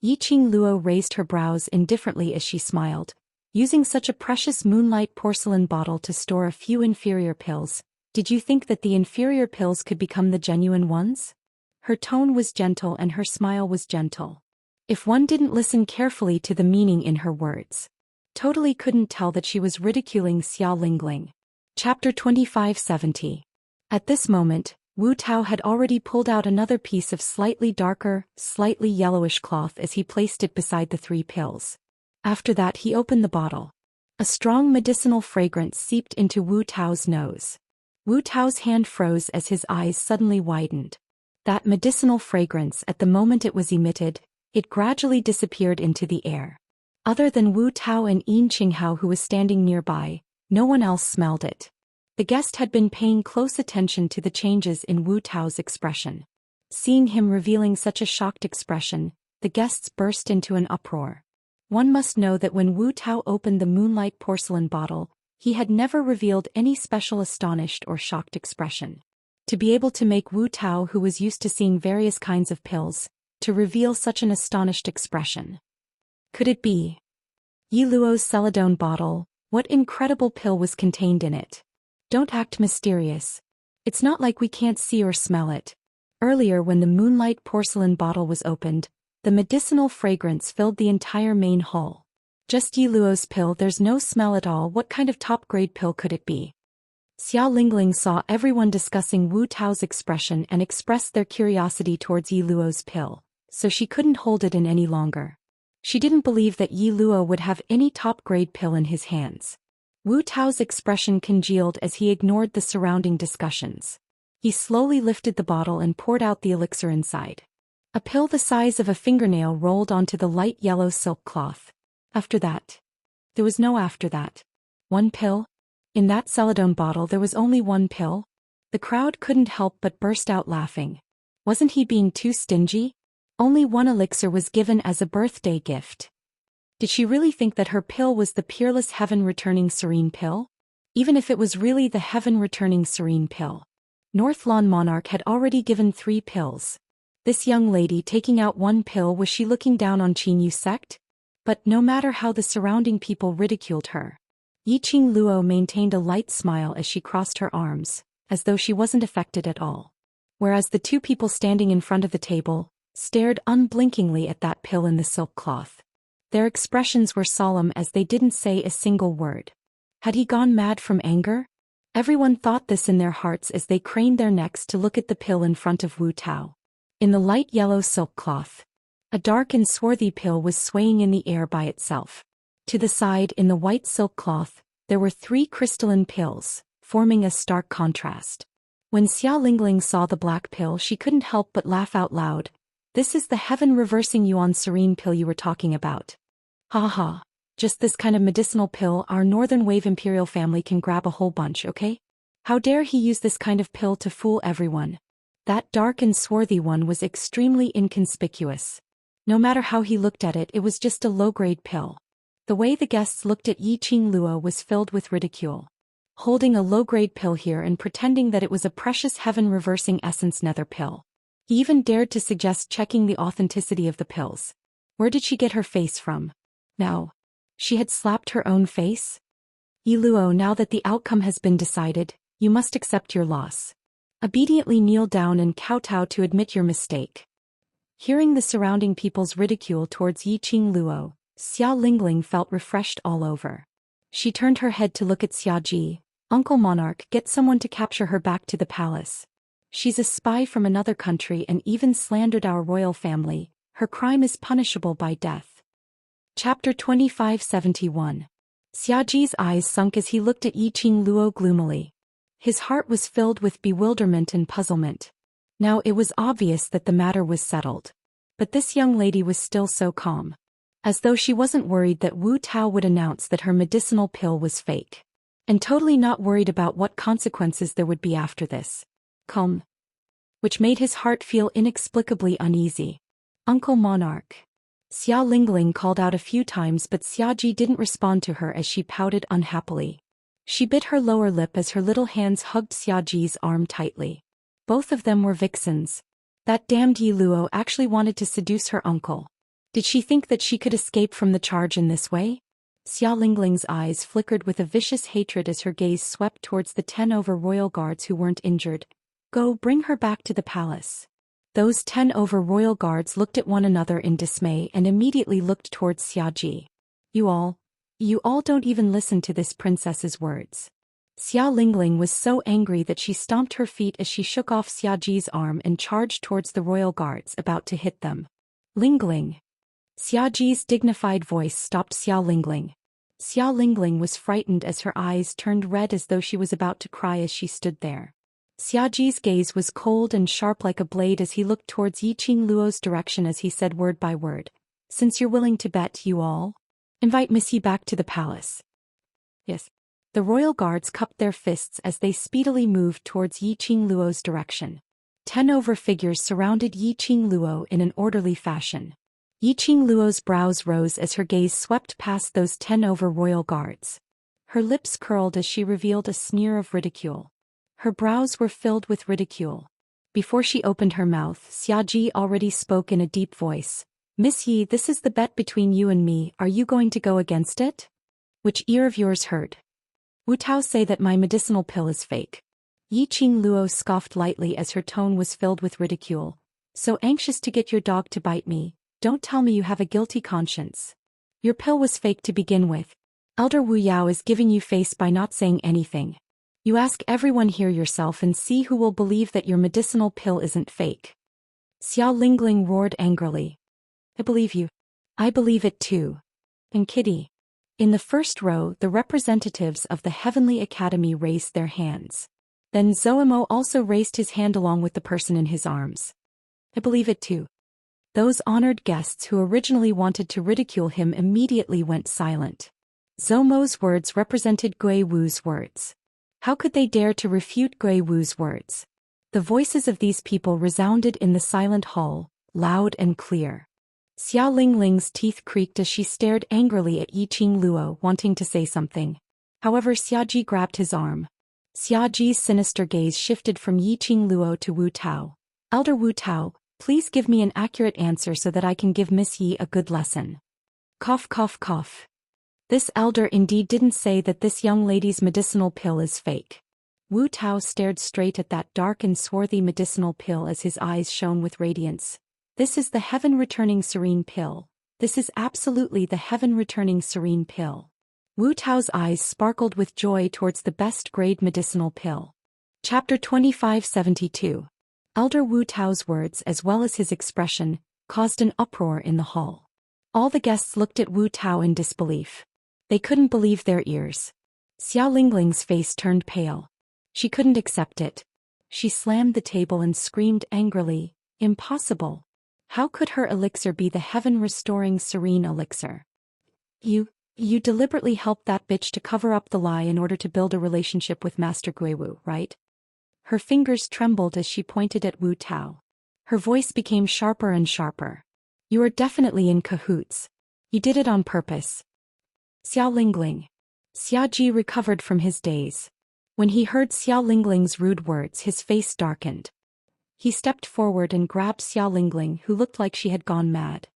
Yi Qing Luo raised her brows indifferently as she smiled. Using such a precious moonlight porcelain bottle to store a few inferior pills, did you think that the inferior pills could become the genuine ones? Her tone was gentle and her smile was gentle. If one didn't listen carefully to the meaning in her words, totally couldn't tell that she was ridiculing Xia Lingling. Chapter 2570. At this moment, Wu Tao had already pulled out another piece of slightly darker, slightly yellowish cloth as he placed it beside the 3 pills. After that he opened the bottle. A strong medicinal fragrance seeped into Wu Tao's nose. Wu Tao's hand froze as his eyes suddenly widened. That medicinal fragrance, at the moment it was emitted, it gradually disappeared into the air. Other than Wu Tao and Yin Qinghao, who was standing nearby, no one else smelled it. The guest had been paying close attention to the changes in Wu Tao's expression. Seeing him revealing such a shocked expression, the guests burst into an uproar. One must know that when Wu Tao opened the moonlight porcelain bottle, he had never revealed any special astonished or shocked expression. To be able to make Wu Tao, who was used to seeing various kinds of pills, to reveal such an astonished expression. Could it be Yi Luo's celadone bottle? What incredible pill was contained in it? Don't act mysterious. It's not like we can't see or smell it. Earlier, when the moonlight porcelain bottle was opened, the medicinal fragrance filled the entire main hall. Just Yi Luo's pill, there's no smell at all. What kind of top-grade pill could it be? Xia Lingling saw everyone discussing Wu Tao's expression and expressed their curiosity towards Yi Luo's pill, so she couldn't hold it in any longer. She didn't believe that Yi Luo would have any top-grade pill in his hands. Wu Tao's expression congealed as he ignored the surrounding discussions. He slowly lifted the bottle and poured out the elixir inside. A pill the size of a fingernail rolled onto the light yellow silk cloth. After that. There was no after that. 1 pill? In that celadone bottle there was only 1 pill? The crowd couldn't help but burst out laughing. Wasn't he being too stingy? Only 1 elixir was given as a birthday gift. Did she really think that her pill was the peerless heaven-returning serene pill? Even if it was really the heaven-returning serene pill. North Lawn Monarch had already given 3 pills. This young lady taking out 1 pill, was she looking down on Qingyu sect? But no matter how the surrounding people ridiculed her, Yi Qing Luo maintained a light smile as she crossed her arms, as though she wasn't affected at all. Whereas the 2 people standing in front of the table stared unblinkingly at that pill in the silk cloth. Their expressions were solemn as they didn't say a single word. Had he gone mad from anger? Everyone thought this in their hearts as they craned their necks to look at the pill in front of Wu Tao. In the light yellow silk cloth, a dark and swarthy pill was swaying in the air by itself. To the side, in the white silk cloth, there were 3 crystalline pills, forming a stark contrast. When Xia Lingling saw the black pill, she couldn't help but laugh out loud. This is the heaven-reversing Yuan serene pill you were talking about. Ha ha. Just this kind of medicinal pill our Northern Wave Imperial family can grab a whole bunch, okay? How dare he use this kind of pill to fool everyone? That dark and swarthy one was extremely inconspicuous. No matter how he looked at it, it was just a low-grade pill. The way the guests looked at Yi Qing Luo was filled with ridicule. Holding a low-grade pill here and pretending that it was a precious heaven-reversing essence nether pill. He even dared to suggest checking the authenticity of the pills. Where did she get her face from? Now, she had slapped her own face? Yi Luo, now that the outcome has been decided, you must accept your loss. Obediently kneel down and kowtow to admit your mistake. Hearing the surrounding people's ridicule towards Yi Qing Luo, Xia Lingling felt refreshed all over. She turned her head to look at Xia Ji. Uncle Monarch, get someone to capture her back to the palace. She's a spy from another country and even slandered our royal family. Her crime is punishable by death. Chapter 2571. Xia Ji's eyes sunk as he looked at Yi Qing Luo gloomily. His heart was filled with bewilderment and puzzlement. Now it was obvious that the matter was settled. But this young lady was still so calm. As though she wasn't worried that Wu Tao would announce that her medicinal pill was fake. And totally not worried about what consequences there would be after this. Calm. Which made his heart feel inexplicably uneasy. Uncle Monarch. Xia Lingling called out a few times, but Xia Ji didn't respond to her as she pouted unhappily. She bit her lower lip as her little hands hugged Xia Ji's arm tightly. Both of them were vixens. That damned Yi Luo actually wanted to seduce her uncle. Did she think that she could escape from the charge in this way? Xia Lingling's eyes flickered with a vicious hatred as her gaze swept towards the 10 over royal guards who weren't injured. Go, bring her back to the palace. Those 10 over royal guards looked at one another in dismay and immediately looked towards Xia Ji. You all don't even listen to this princess's words. Xia Lingling was so angry that she stomped her feet as she shook off Xia Ji's arm and charged towards the royal guards about to hit them. Lingling. Xia Ji's dignified voice stopped Xia Lingling. Xia Lingling was frightened as her eyes turned red as though she was about to cry as she stood there. Xia Ji's gaze was cold and sharp like a blade as he looked towards Yiqing Luo's direction as he said word by word, "Since you're willing to bet, you all invite Miss Yi back to the palace." Yes. The royal guards cupped their fists as they speedily moved towards Yiqing Luo's direction. 10 over figures surrounded Yiqing Luo in an orderly fashion. Yiqing Luo's brows rose as her gaze swept past those 10 over royal guards. Her lips curled as she revealed a sneer of ridicule. Her brows were filled with ridicule. Before she opened her mouth, Xia Ji already spoke in a deep voice. "Miss Yi, this is the bet between you and me. Are you going to go against it?" "Which ear of yours heard Wu Tao say that my medicinal pill is fake?" Yiqing Luo scoffed lightly as her tone was filled with ridicule. "So anxious to get your dog to bite me, don't tell me you have a guilty conscience. Your pill was fake to begin with. Elder Wu Yao is giving you face by not saying anything. You ask everyone here yourself and see who will believe that your medicinal pill isn't fake." Xia Lingling roared angrily. "I believe you. I believe it too. And Kitty." In the first row, the representatives of the Heavenly Academy raised their hands. Then Zoumo also raised his hand along with the person in his arms. "I believe it too." Those honored guests who originally wanted to ridicule him immediately went silent. Zoumo's words represented Gui Wu's words. How could they dare to refute Gui Wu's words? The voices of these people resounded in the silent hall, loud and clear. Xia Lingling's teeth creaked as she stared angrily at Yiqing Luo, wanting to say something. However, Xia Ji grabbed his arm. Xia Ji's sinister gaze shifted from Yiqing Luo to Wu Tao. "Elder Wu Tao, please give me an accurate answer so that I can give Miss Yi a good lesson." Cough cough cough. This elder indeed didn't say that this young lady's medicinal pill is fake. Wu Tao stared straight at that dark and swarthy medicinal pill as his eyes shone with radiance. "This is the heaven-returning serene pill. This is absolutely the heaven-returning serene pill." Wu Tao's eyes sparkled with joy towards the best-grade medicinal pill. Chapter 2572. Elder Wu Tao's words as well as his expression caused an uproar in the hall. All the guests looked at Wu Tao in disbelief. They couldn't believe their ears. Xia Lingling's face turned pale. She couldn't accept it. She slammed the table and screamed angrily, "Impossible! How could her elixir be the heaven-restoring serene elixir? You deliberately helped that bitch to cover up the lie in order to build a relationship with Master Guiwu, right?" Her fingers trembled as she pointed at Wu Tao. Her voice became sharper and sharper. "You are definitely in cahoots. You did it on purpose." Xia Lingling. Xia Ji recovered from his daze. When he heard Xia Lingling's rude words, his face darkened. He stepped forward and grabbed Xia Lingling, who looked like she had gone mad.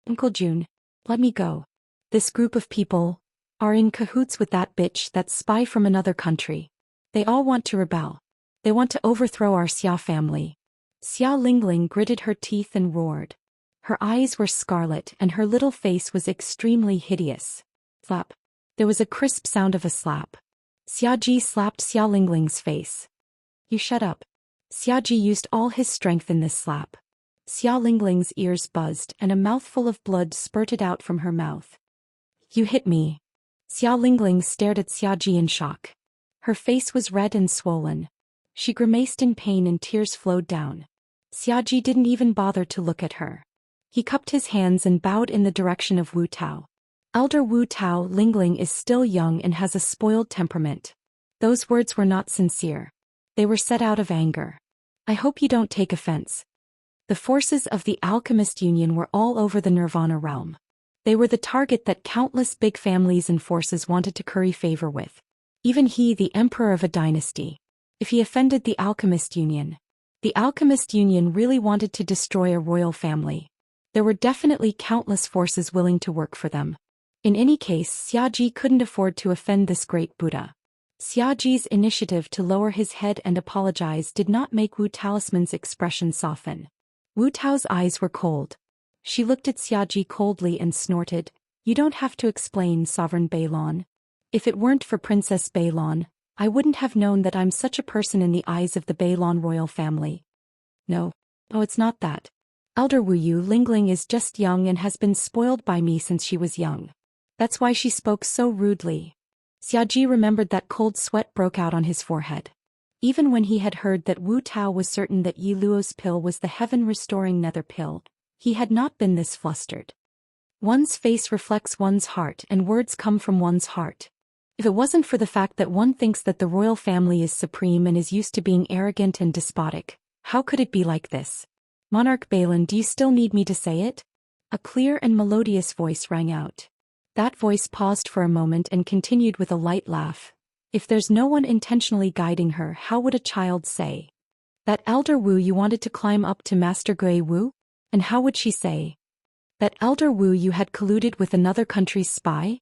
"Uncle Jun, let me go. This group of people are in cahoots with that bitch, that spy from another country. They all want to rebel. They want to overthrow our Xia family." Xia Lingling gritted her teeth and roared. Her eyes were scarlet and her little face was extremely hideous. Slap. There was a crisp sound of a slap. Xia Ji slapped Xia Lingling's face. "You shut up." Xia Ji used all his strength in this slap. Xia Lingling's ears buzzed and a mouthful of blood spurted out from her mouth. "You hit me." Xia Lingling stared at Xia Ji in shock. Her face was red and swollen. She grimaced in pain and tears flowed down. Xia Ji didn't even bother to look at her. He cupped his hands and bowed in the direction of Wu Tao. "Elder Wu Tao, Lingling is still young and has a spoiled temperament. Those words were not sincere. They were said out of anger. I hope you don't take offense." The forces of the Alchemist Union were all over the Nirvana realm. They were the target that countless big families and forces wanted to curry favor with. Even he, the emperor of a dynasty. If he offended the Alchemist Union, the Alchemist Union really wanted to destroy a royal family. There were definitely countless forces willing to work for them. In any case, Xia Ji couldn't afford to offend this great Buddha. Xia Ji's initiative to lower his head and apologize did not make Wu Talisman's expression soften. Wu Tao's eyes were cold. She looked at Xia Ji coldly and snorted, "You don't have to explain, Sovereign Beilon. If it weren't for Princess Beilon, I wouldn't have known that I'm such a person in the eyes of the Beilong royal family. No. Oh, it's not that. Elder Wu Yu Lingling is just young and has been spoiled by me since she was young. That's why she spoke so rudely. Xiaji remembered that cold sweat broke out on his forehead. Even when he had heard that Wu Tao was certain that Yi Luo's pill was the heaven-restoring nether pill, he had not been this flustered. One's face reflects one's heart and words come from one's heart. If it wasn't for the fact that one thinks that the royal family is supreme and is used to being arrogant and despotic, how could it be like this? Monarch Balin, do you still need me to say it? A clear and melodious voice rang out. That voice paused for a moment and continued with a light laugh. If there's no one intentionally guiding her, how would a child say? That Elder Wu you wanted to climb up to Master Gui Wu? And how would she say? That Elder Wu you had colluded with another country's spy?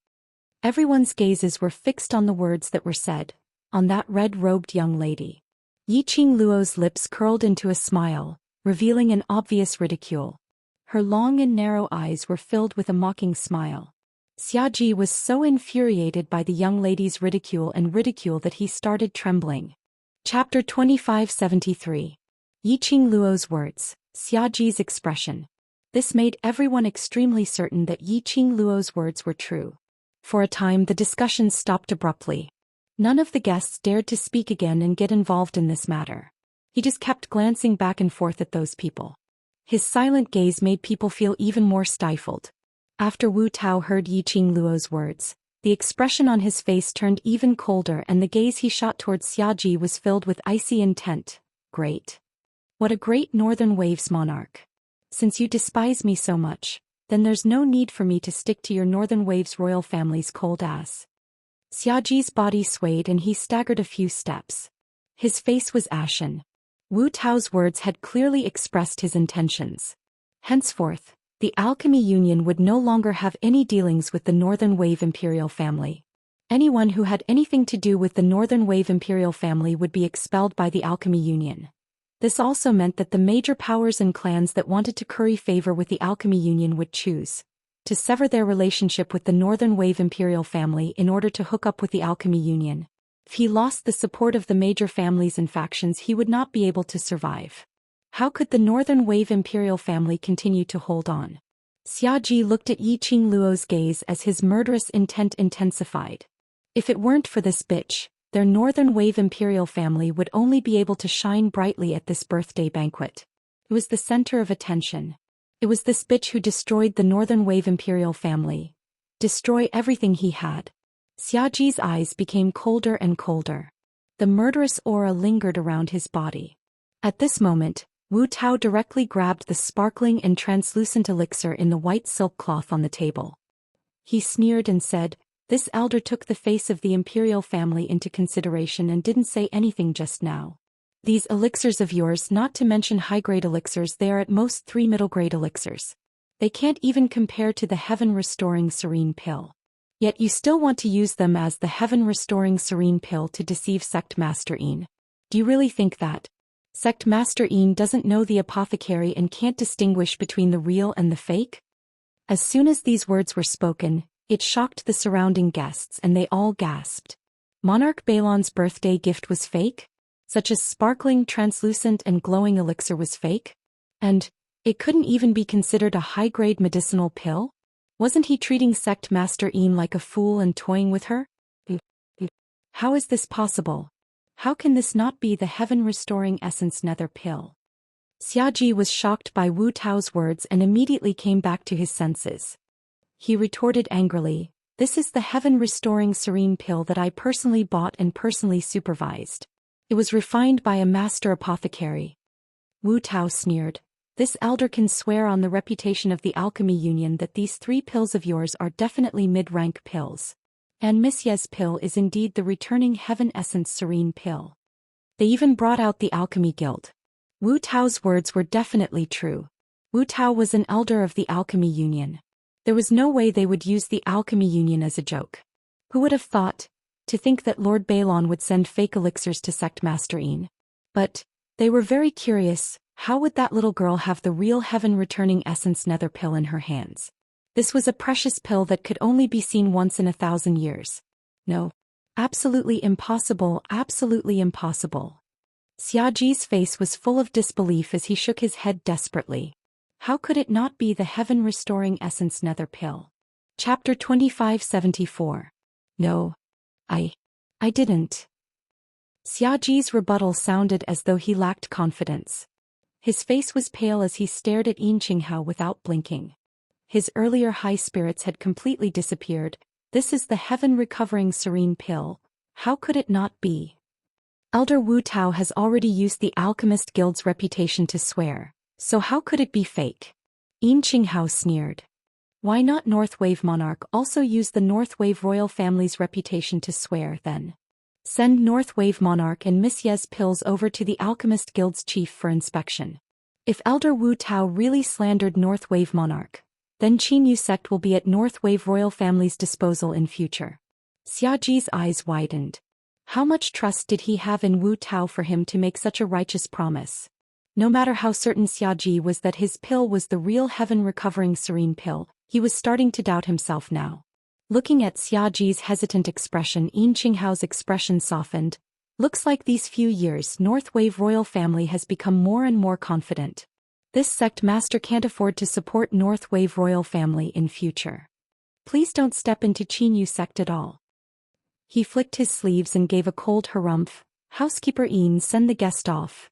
Everyone's gazes were fixed on the words that were said, on that red-robed young lady. Yi Qing Luo's lips curled into a smile, revealing an obvious ridicule. Her long and narrow eyes were filled with a mocking smile. Xiaji was so infuriated by the young lady's ridicule that he started trembling. Chapter 2573. Yi Qing Luo's words, Xiaji's expression. This made everyone extremely certain that Yi Qing Luo's words were true. For a time the discussion stopped abruptly. None of the guests dared to speak again and get involved in this matter. He just kept glancing back and forth at those people. His silent gaze made people feel even more stifled. After Wu Tao heard Yi Qing Luo's words, the expression on his face turned even colder and the gaze he shot towards Xiaji was filled with icy intent. Great. What a great northern waves monarch. Since you despise me so much, then there's no need for me to stick to your northern waves royal family's cold ass. Xiaji's body swayed and he staggered a few steps. His face was ashen. Wu Tao's words had clearly expressed his intentions. Henceforth, the Alchemy Union would no longer have any dealings with the Northern Wave Imperial family. Anyone who had anything to do with the Northern Wave Imperial family would be expelled by the Alchemy Union. This also meant that the major powers and clans that wanted to curry favor with the Alchemy Union would choose to sever their relationship with the Northern Wave Imperial family in order to hook up with the Alchemy Union. If he lost the support of the major families and factions, he would not be able to survive. How could the Northern Wave Imperial family continue to hold on? Xiaji looked at Yi Qing Luo's gaze as his murderous intent intensified. If it weren't for this bitch, their Northern Wave Imperial family would only be able to shine brightly at this birthday banquet. It was the center of attention. It was this bitch who destroyed the Northern Wave Imperial family. Destroy everything he had. Xiaji's eyes became colder and colder. The murderous aura lingered around his body. At this moment, Wu Tao directly grabbed the sparkling and translucent elixir in the white silk cloth on the table. He sneered and said, "This elder took the face of the imperial family into consideration and didn't say anything just now. These elixirs of yours, not to mention high-grade elixirs, they are at most 3 middle-grade elixirs. They can't even compare to the heaven-restoring serene pill. Yet you still want to use them as the heaven-restoring serene pill to deceive Sect Master Yin. Do you really think that Sect Master Yin doesn't know the apothecary and can't distinguish between the real and the fake?" As soon as these words were spoken, it shocked the surrounding guests and they all gasped. Monarch Balon's birthday gift was fake? Such a sparkling, translucent and glowing elixir was fake? And it couldn't even be considered a high-grade medicinal pill? Wasn't he treating Sect Master Yin like a fool and toying with her? How is this possible? How can this not be the heaven-restoring essence nether pill? Xiaji was shocked by Wu Tao's words and immediately came back to his senses. He retorted angrily, "This is the heaven-restoring serene pill that I personally bought and personally supervised. It was refined by a master apothecary." Wu Tao sneered, "This elder can swear on the reputation of the Alchemy Union that these 3 pills of yours are definitely mid-rank pills. And Miss Ye's pill is indeed the returning heaven essence serene pill. They even brought out the Alchemy Guild." Wu Tao's words were definitely true. Wu Tao was an elder of the Alchemy Union. There was no way they would use the Alchemy Union as a joke. Who would have thought? To think that Lord Balon would send fake elixirs to Sect Master Yin. But they were very curious. How would that little girl have the real heaven-returning essence nether pill in her hands? This was a precious pill that could only be seen once in 1,000 years. No. Absolutely impossible, absolutely impossible. Xiaji's face was full of disbelief as he shook his head desperately. How could it not be the heaven-restoring essence nether pill? Chapter 2574. No. I didn't. Xiaji's rebuttal sounded as though he lacked confidence. His face was pale as he stared at Yin Qinghao without blinking. His earlier high spirits had completely disappeared. This is the heaven-recovering serene pill. How could it not be? Elder Wu Tao has already used the Alchemist Guild's reputation to swear, so how could it be fake? Yin Qinghao sneered. Why not Northwave Monarch also use the Northwave royal family's reputation to swear then? Send Northwave Monarch and Miss Ye's pills over to the Alchemist Guild's chief for inspection. If Elder Wu Tao really slandered Northwave Monarch, then Qinyu sect will be at Northwave royal family's disposal in future. Xiaji's eyes widened. How much trust did he have in Wu Tao for him to make such a righteous promise? No matter how certain Xiaji was that his pill was the real heaven-recovering serene pill, he was starting to doubt himself now. Looking at Xiaji's hesitant expression, Yin Qinghao's expression softened. Looks like these few years Northwave royal family has become more and more confident. This sect master can't afford to support Northwave royal family in future. Please don't step into Qinyu sect at all. He flicked his sleeves and gave a cold harumph. Housekeeper Yin, send the guest off.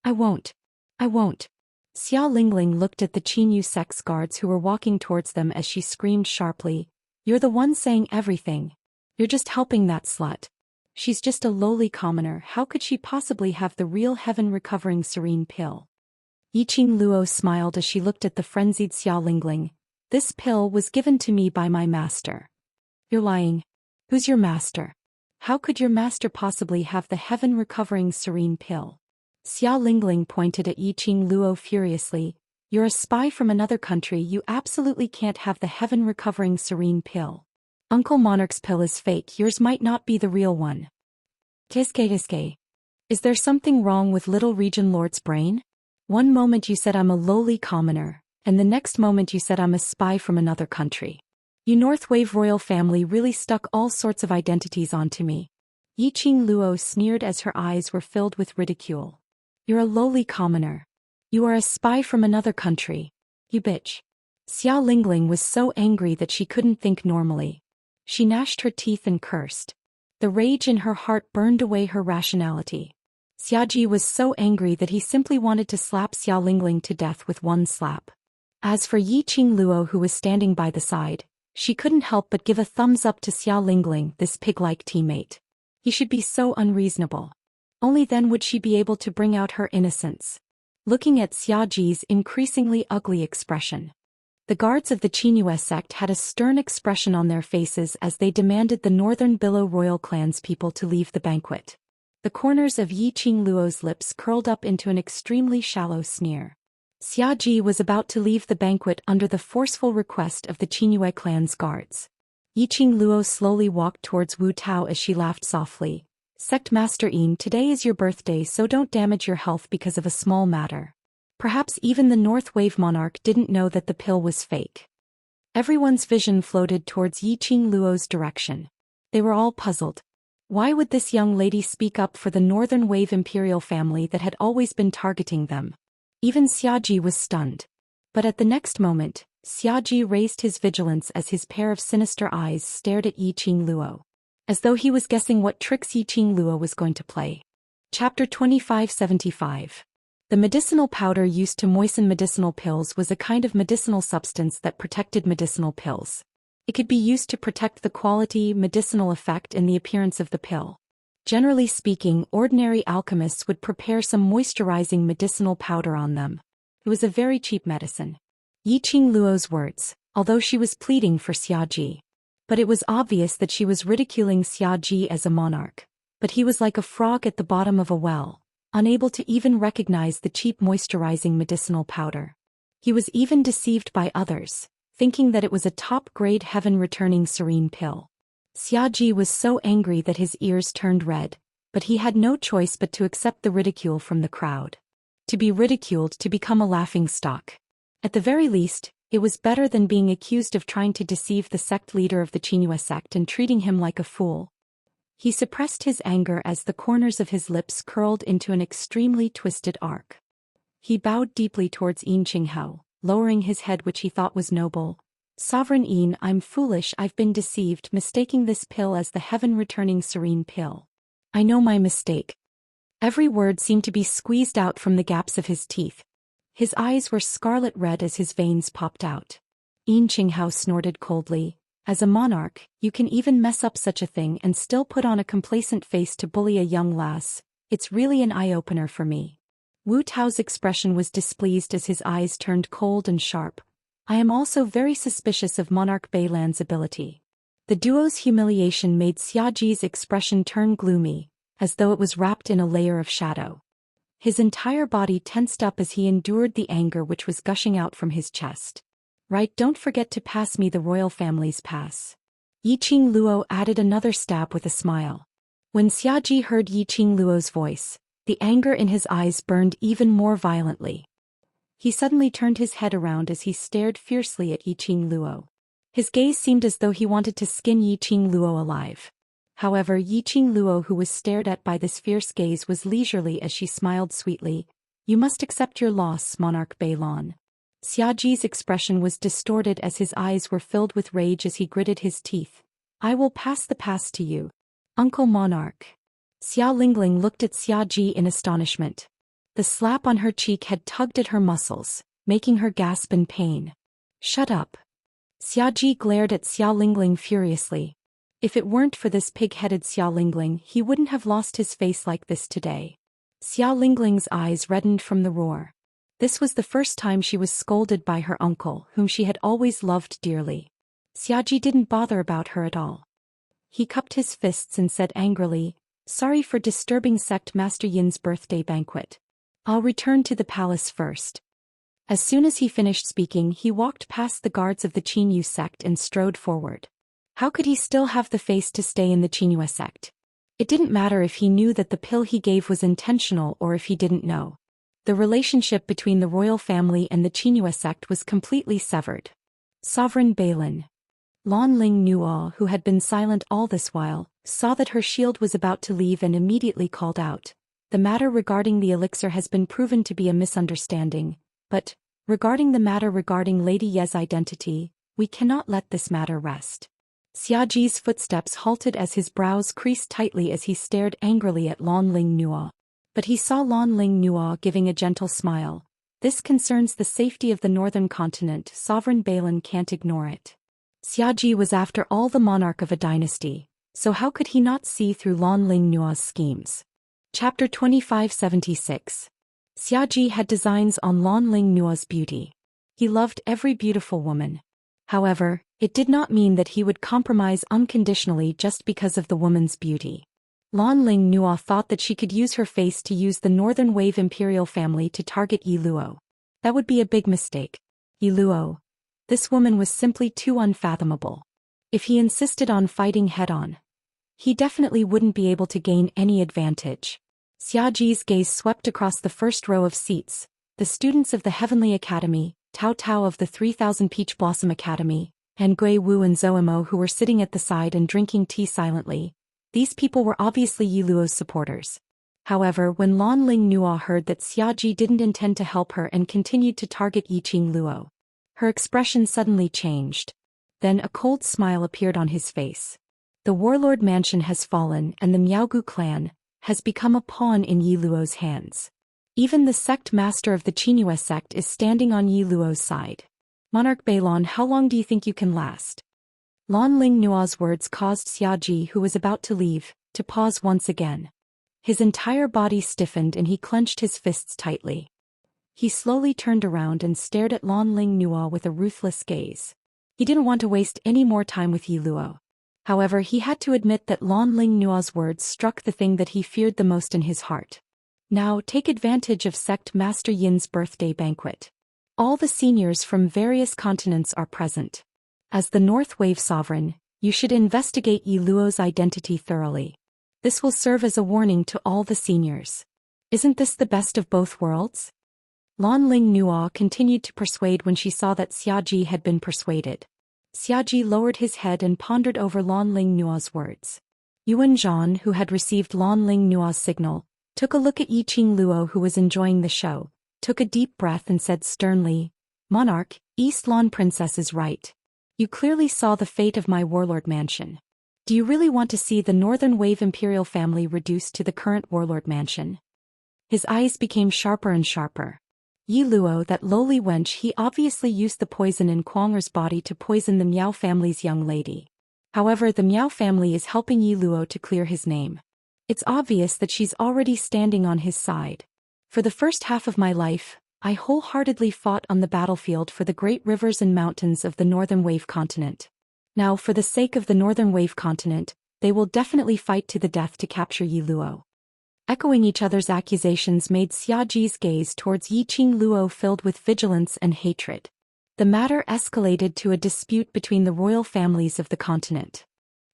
I won't. Xia Lingling looked at the Qinyu sect's guards who were walking towards them as she screamed sharply. You're the one saying everything. You're just helping that slut. She's just a lowly commoner. How could she possibly have the real heaven-recovering serene pill? Yiqing Luo smiled as she looked at the frenzied Xia Lingling. This pill was given to me by my master. You're lying. Who's your master? How could your master possibly have the heaven-recovering serene pill? Xia Lingling pointed at Yiqing Luo furiously. You're a spy from another country. You absolutely can't have the heaven-recovering serene pill. Uncle Monarch's pill is fake. Yours might not be the real one. Kiske. Is there something wrong with little Region Lord's brain? One moment you said I'm a lowly commoner, and the next moment you said I'm a spy from another country. You Northwave royal family really stuck all sorts of identities onto me. Yiqing Luo sneered as her eyes were filled with ridicule. You're a lowly commoner. You are a spy from another country. You bitch. Xia Lingling was so angry that she couldn't think normally. She gnashed her teeth and cursed. The rage in her heart burned away her rationality. Xiaji was so angry that he simply wanted to slap Xia Lingling to death with one slap. As for Yiqing Luo, who was standing by the side, she couldn't help but give a thumbs up to Xia Lingling, this pig-like teammate. He should be so unreasonable. Only then would she be able to bring out her innocence. Looking at Xiaji's increasingly ugly expression, the guards of the Qinyu sect had a stern expression on their faces as they demanded the Northern Billow royal clans people to leave the banquet. The corners of Yiqing Luo's lips curled up into an extremely shallow sneer. Xiaji was about to leave the banquet under the forceful request of the Qinyu clan's guards. Yiqing Luo slowly walked towards Wu Tao as she laughed softly. Sect Master Yin, today is your birthday, so don't damage your health because of a small matter. Perhaps even the Northwave Monarch didn't know that the pill was fake. Everyone's vision floated towards Yiqing Luo's direction. They were all puzzled. Why would this young lady speak up for the Northern Wave Imperial family that had always been targeting them? Even Xiaji was stunned. But at the next moment, Xiaji raised his vigilance as his pair of sinister eyes stared at Yiqing Luo, as though he was guessing what tricks Yiqing Luo was going to play. Chapter 2575. The medicinal powder used to moisten medicinal pills was a kind of medicinal substance that protected medicinal pills. It could be used to protect the quality, medicinal effect, and the appearance of the pill. Generally speaking, ordinary alchemists would prepare some moisturizing medicinal powder on them. It was a very cheap medicine. Yiqing Luo's words, although she was pleading for Xiaji. But it was obvious that she was ridiculing Xiaji as a monarch. But he was like a frog at the bottom of a well, unable to even recognize the cheap moisturizing medicinal powder. He was even deceived by others, thinking that it was a top-grade heaven-returning serene pill. Xiaji was so angry that his ears turned red, but he had no choice but to accept the ridicule from the crowd. To be ridiculed, to become a laughingstock. At the very least, it was better than being accused of trying to deceive the sect leader of the Qinyu sect and treating him like a fool. He suppressed his anger as the corners of his lips curled into an extremely twisted arc. He bowed deeply towards Yin Qinghao, lowering his head, which he thought was noble. Sovereign Yin, I'm foolish, I've been deceived, mistaking this pill as the heaven-returning serene pill. I know my mistake. Every word seemed to be squeezed out from the gaps of his teeth. His eyes were scarlet red as his veins popped out. Yin Qinghao snorted coldly. As a monarch, you can even mess up such a thing and still put on a complacent face to bully a young lass. It's really an eye-opener for me. Wu Tao's expression was displeased as his eyes turned cold and sharp. I am also very suspicious of Monarch Beilan's ability. The duo's humiliation made Xiaji's expression turn gloomy, as though it was wrapped in a layer of shadow. His entire body tensed up as he endured the anger which was gushing out from his chest. Right, don't forget to pass me the royal family's pass. Yiqing Luo added another stab with a smile. When Xiaji heard Yiqing Luo's voice, the anger in his eyes burned even more violently. He suddenly turned his head around as he stared fiercely at Yiqing Luo. His gaze seemed as though he wanted to skin Yiqing Luo alive. However, Yiqing Luo, who was stared at by this fierce gaze, was leisurely as she smiled sweetly. You must accept your loss, Monarch Beilan. Xiaji's expression was distorted as his eyes were filled with rage as he gritted his teeth. I will pass the pass to you, Uncle Monarch. Xia Lingling looked at Xiaji in astonishment. The slap on her cheek had tugged at her muscles, making her gasp in pain. Shut up. Xiaji glared at Xia Lingling furiously. If it weren't for this pig-headed Xia Lingling, he wouldn't have lost his face like this today. Xia Lingling's eyes reddened from the roar. This was the first time she was scolded by her uncle, whom she had always loved dearly. Xiaji didn't bother about her at all. He cupped his fists and said angrily, Sorry for disturbing Sect Master Yin's birthday banquet. I'll return to the palace first. As soon as he finished speaking, he walked past the guards of the Qinyu sect and strode forward. How could he still have the face to stay in the Qinyu sect? It didn't matter if he knew that the pill he gave was intentional or if he didn't know. The relationship between the royal family and the Qinyu sect was completely severed. Sovereign Beilan. Lan Ling Nuo, who had been silent all this while, saw that her shield was about to leave and immediately called out. The matter regarding the elixir has been proven to be a misunderstanding, but, regarding the matter regarding Lady Ye's identity, we cannot let this matter rest. Xiaji's footsteps halted as his brows creased tightly as he stared angrily at Lan Ling Nuo. But he saw Lan Ling Nuo giving a gentle smile. This concerns the safety of the northern continent, Sovereign Beilan can't ignore it. Xiaji was after all the monarch of a dynasty, so how could he not see through Lan Ling Nuo's schemes? Chapter 2576. Xiaji had designs on Lan Ling Nuo's beauty. He loved every beautiful woman. However, it did not mean that he would compromise unconditionally just because of the woman's beauty. Lan Ling Nuo thought that she could use her face to use the Northern Wave imperial family to target Yi Luo. That would be a big mistake. Yi Luo. This woman was simply too unfathomable. If he insisted on fighting head-on, he definitely wouldn't be able to gain any advantage. Xiaji's gaze swept across the first row of seats. The students of the Heavenly Academy, Tao Tao of the 3000 Peach Blossom Academy, and Gui Wu and Zoemo, who were sitting at the side and drinking tea silently. These people were obviously Yi Luo's supporters. However, when Lan Ling Nuo heard that Xiaji didn't intend to help her and continued to target Yiqing Luo, her expression suddenly changed. Then a cold smile appeared on his face. The warlord mansion has fallen and the Miaogu clan has become a pawn in Yi Luo's hands. Even the sect master of the Qinyu sect is standing on Yi Luo's side. Monarch Beilan, how long do you think you can last? Lan Ling Nuo's words caused Xiaji, who was about to leave, to pause once again. His entire body stiffened and he clenched his fists tightly. He slowly turned around and stared at Lan Ling Nuo with a ruthless gaze. He didn't want to waste any more time with Yi Luo. However, he had to admit that Lan Ling Nuo's words struck the thing that he feared the most in his heart. Now, take advantage of Sect Master Yin's birthday banquet. All the seniors from various continents are present. As the North Wave Sovereign, you should investigate Yi Luo's identity thoroughly. This will serve as a warning to all the seniors. Isn't this the best of both worlds? Lan Ling Nuo continued to persuade when she saw that Xiaji had been persuaded. Xiaji lowered his head and pondered over Lan Ling Nuo's words. Yuan Zhan, who had received Lan Ling Nua's signal, took a look at Yiqing Luo, who was enjoying the show, took a deep breath and said sternly, "Monarch, East Lan Princess is right. You clearly saw the fate of my warlord mansion. Do you really want to see the Northern Wave imperial family reduced to the current warlord mansion?" His eyes became sharper and sharper. Yi Luo, that lowly wench, he obviously used the poison in Kuang'er's body to poison the Miao family's young lady. However, the Miao family is helping Yi Luo to clear his name. It's obvious that she's already standing on his side. For the first half of my life, I wholeheartedly fought on the battlefield for the great rivers and mountains of the Northern Wave continent. Now, for the sake of the Northern Wave continent, they will definitely fight to the death to capture Yi Luo. Echoing each other's accusations made Xiaji's gaze towards Yiqing Luo filled with vigilance and hatred. The matter escalated to a dispute between the royal families of the continent.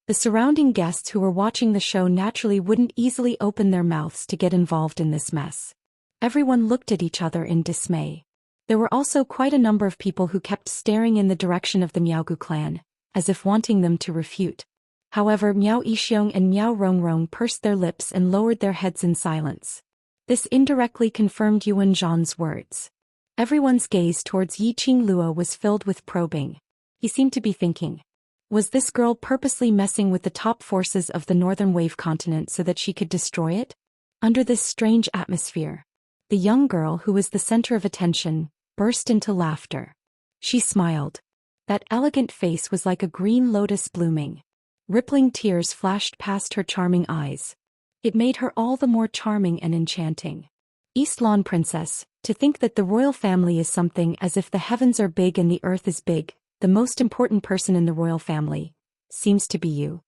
The surrounding guests who were watching the show naturally wouldn't easily open their mouths to get involved in this mess. Everyone looked at each other in dismay. There were also quite a number of people who kept staring in the direction of the Miaogu clan, as if wanting them to refute. However, Miao Yixiong and Miao Rongrong pursed their lips and lowered their heads in silence. This indirectly confirmed Yuan Zhan's words. Everyone's gaze towards Yiqing Luo was filled with probing. He seemed to be thinking, was this girl purposely messing with the top forces of the Northern Wave continent so that she could destroy it? Under this strange atmosphere, the young girl, who was the center of attention, burst into laughter. She smiled. That elegant face was like a green lotus blooming. Rippling tears flashed past her charming eyes. It made her all the more charming and enchanting. East Lan Princess, to think that the royal family is something as if the heavens are big and the earth is big, the most important person in the royal family, seems to be you.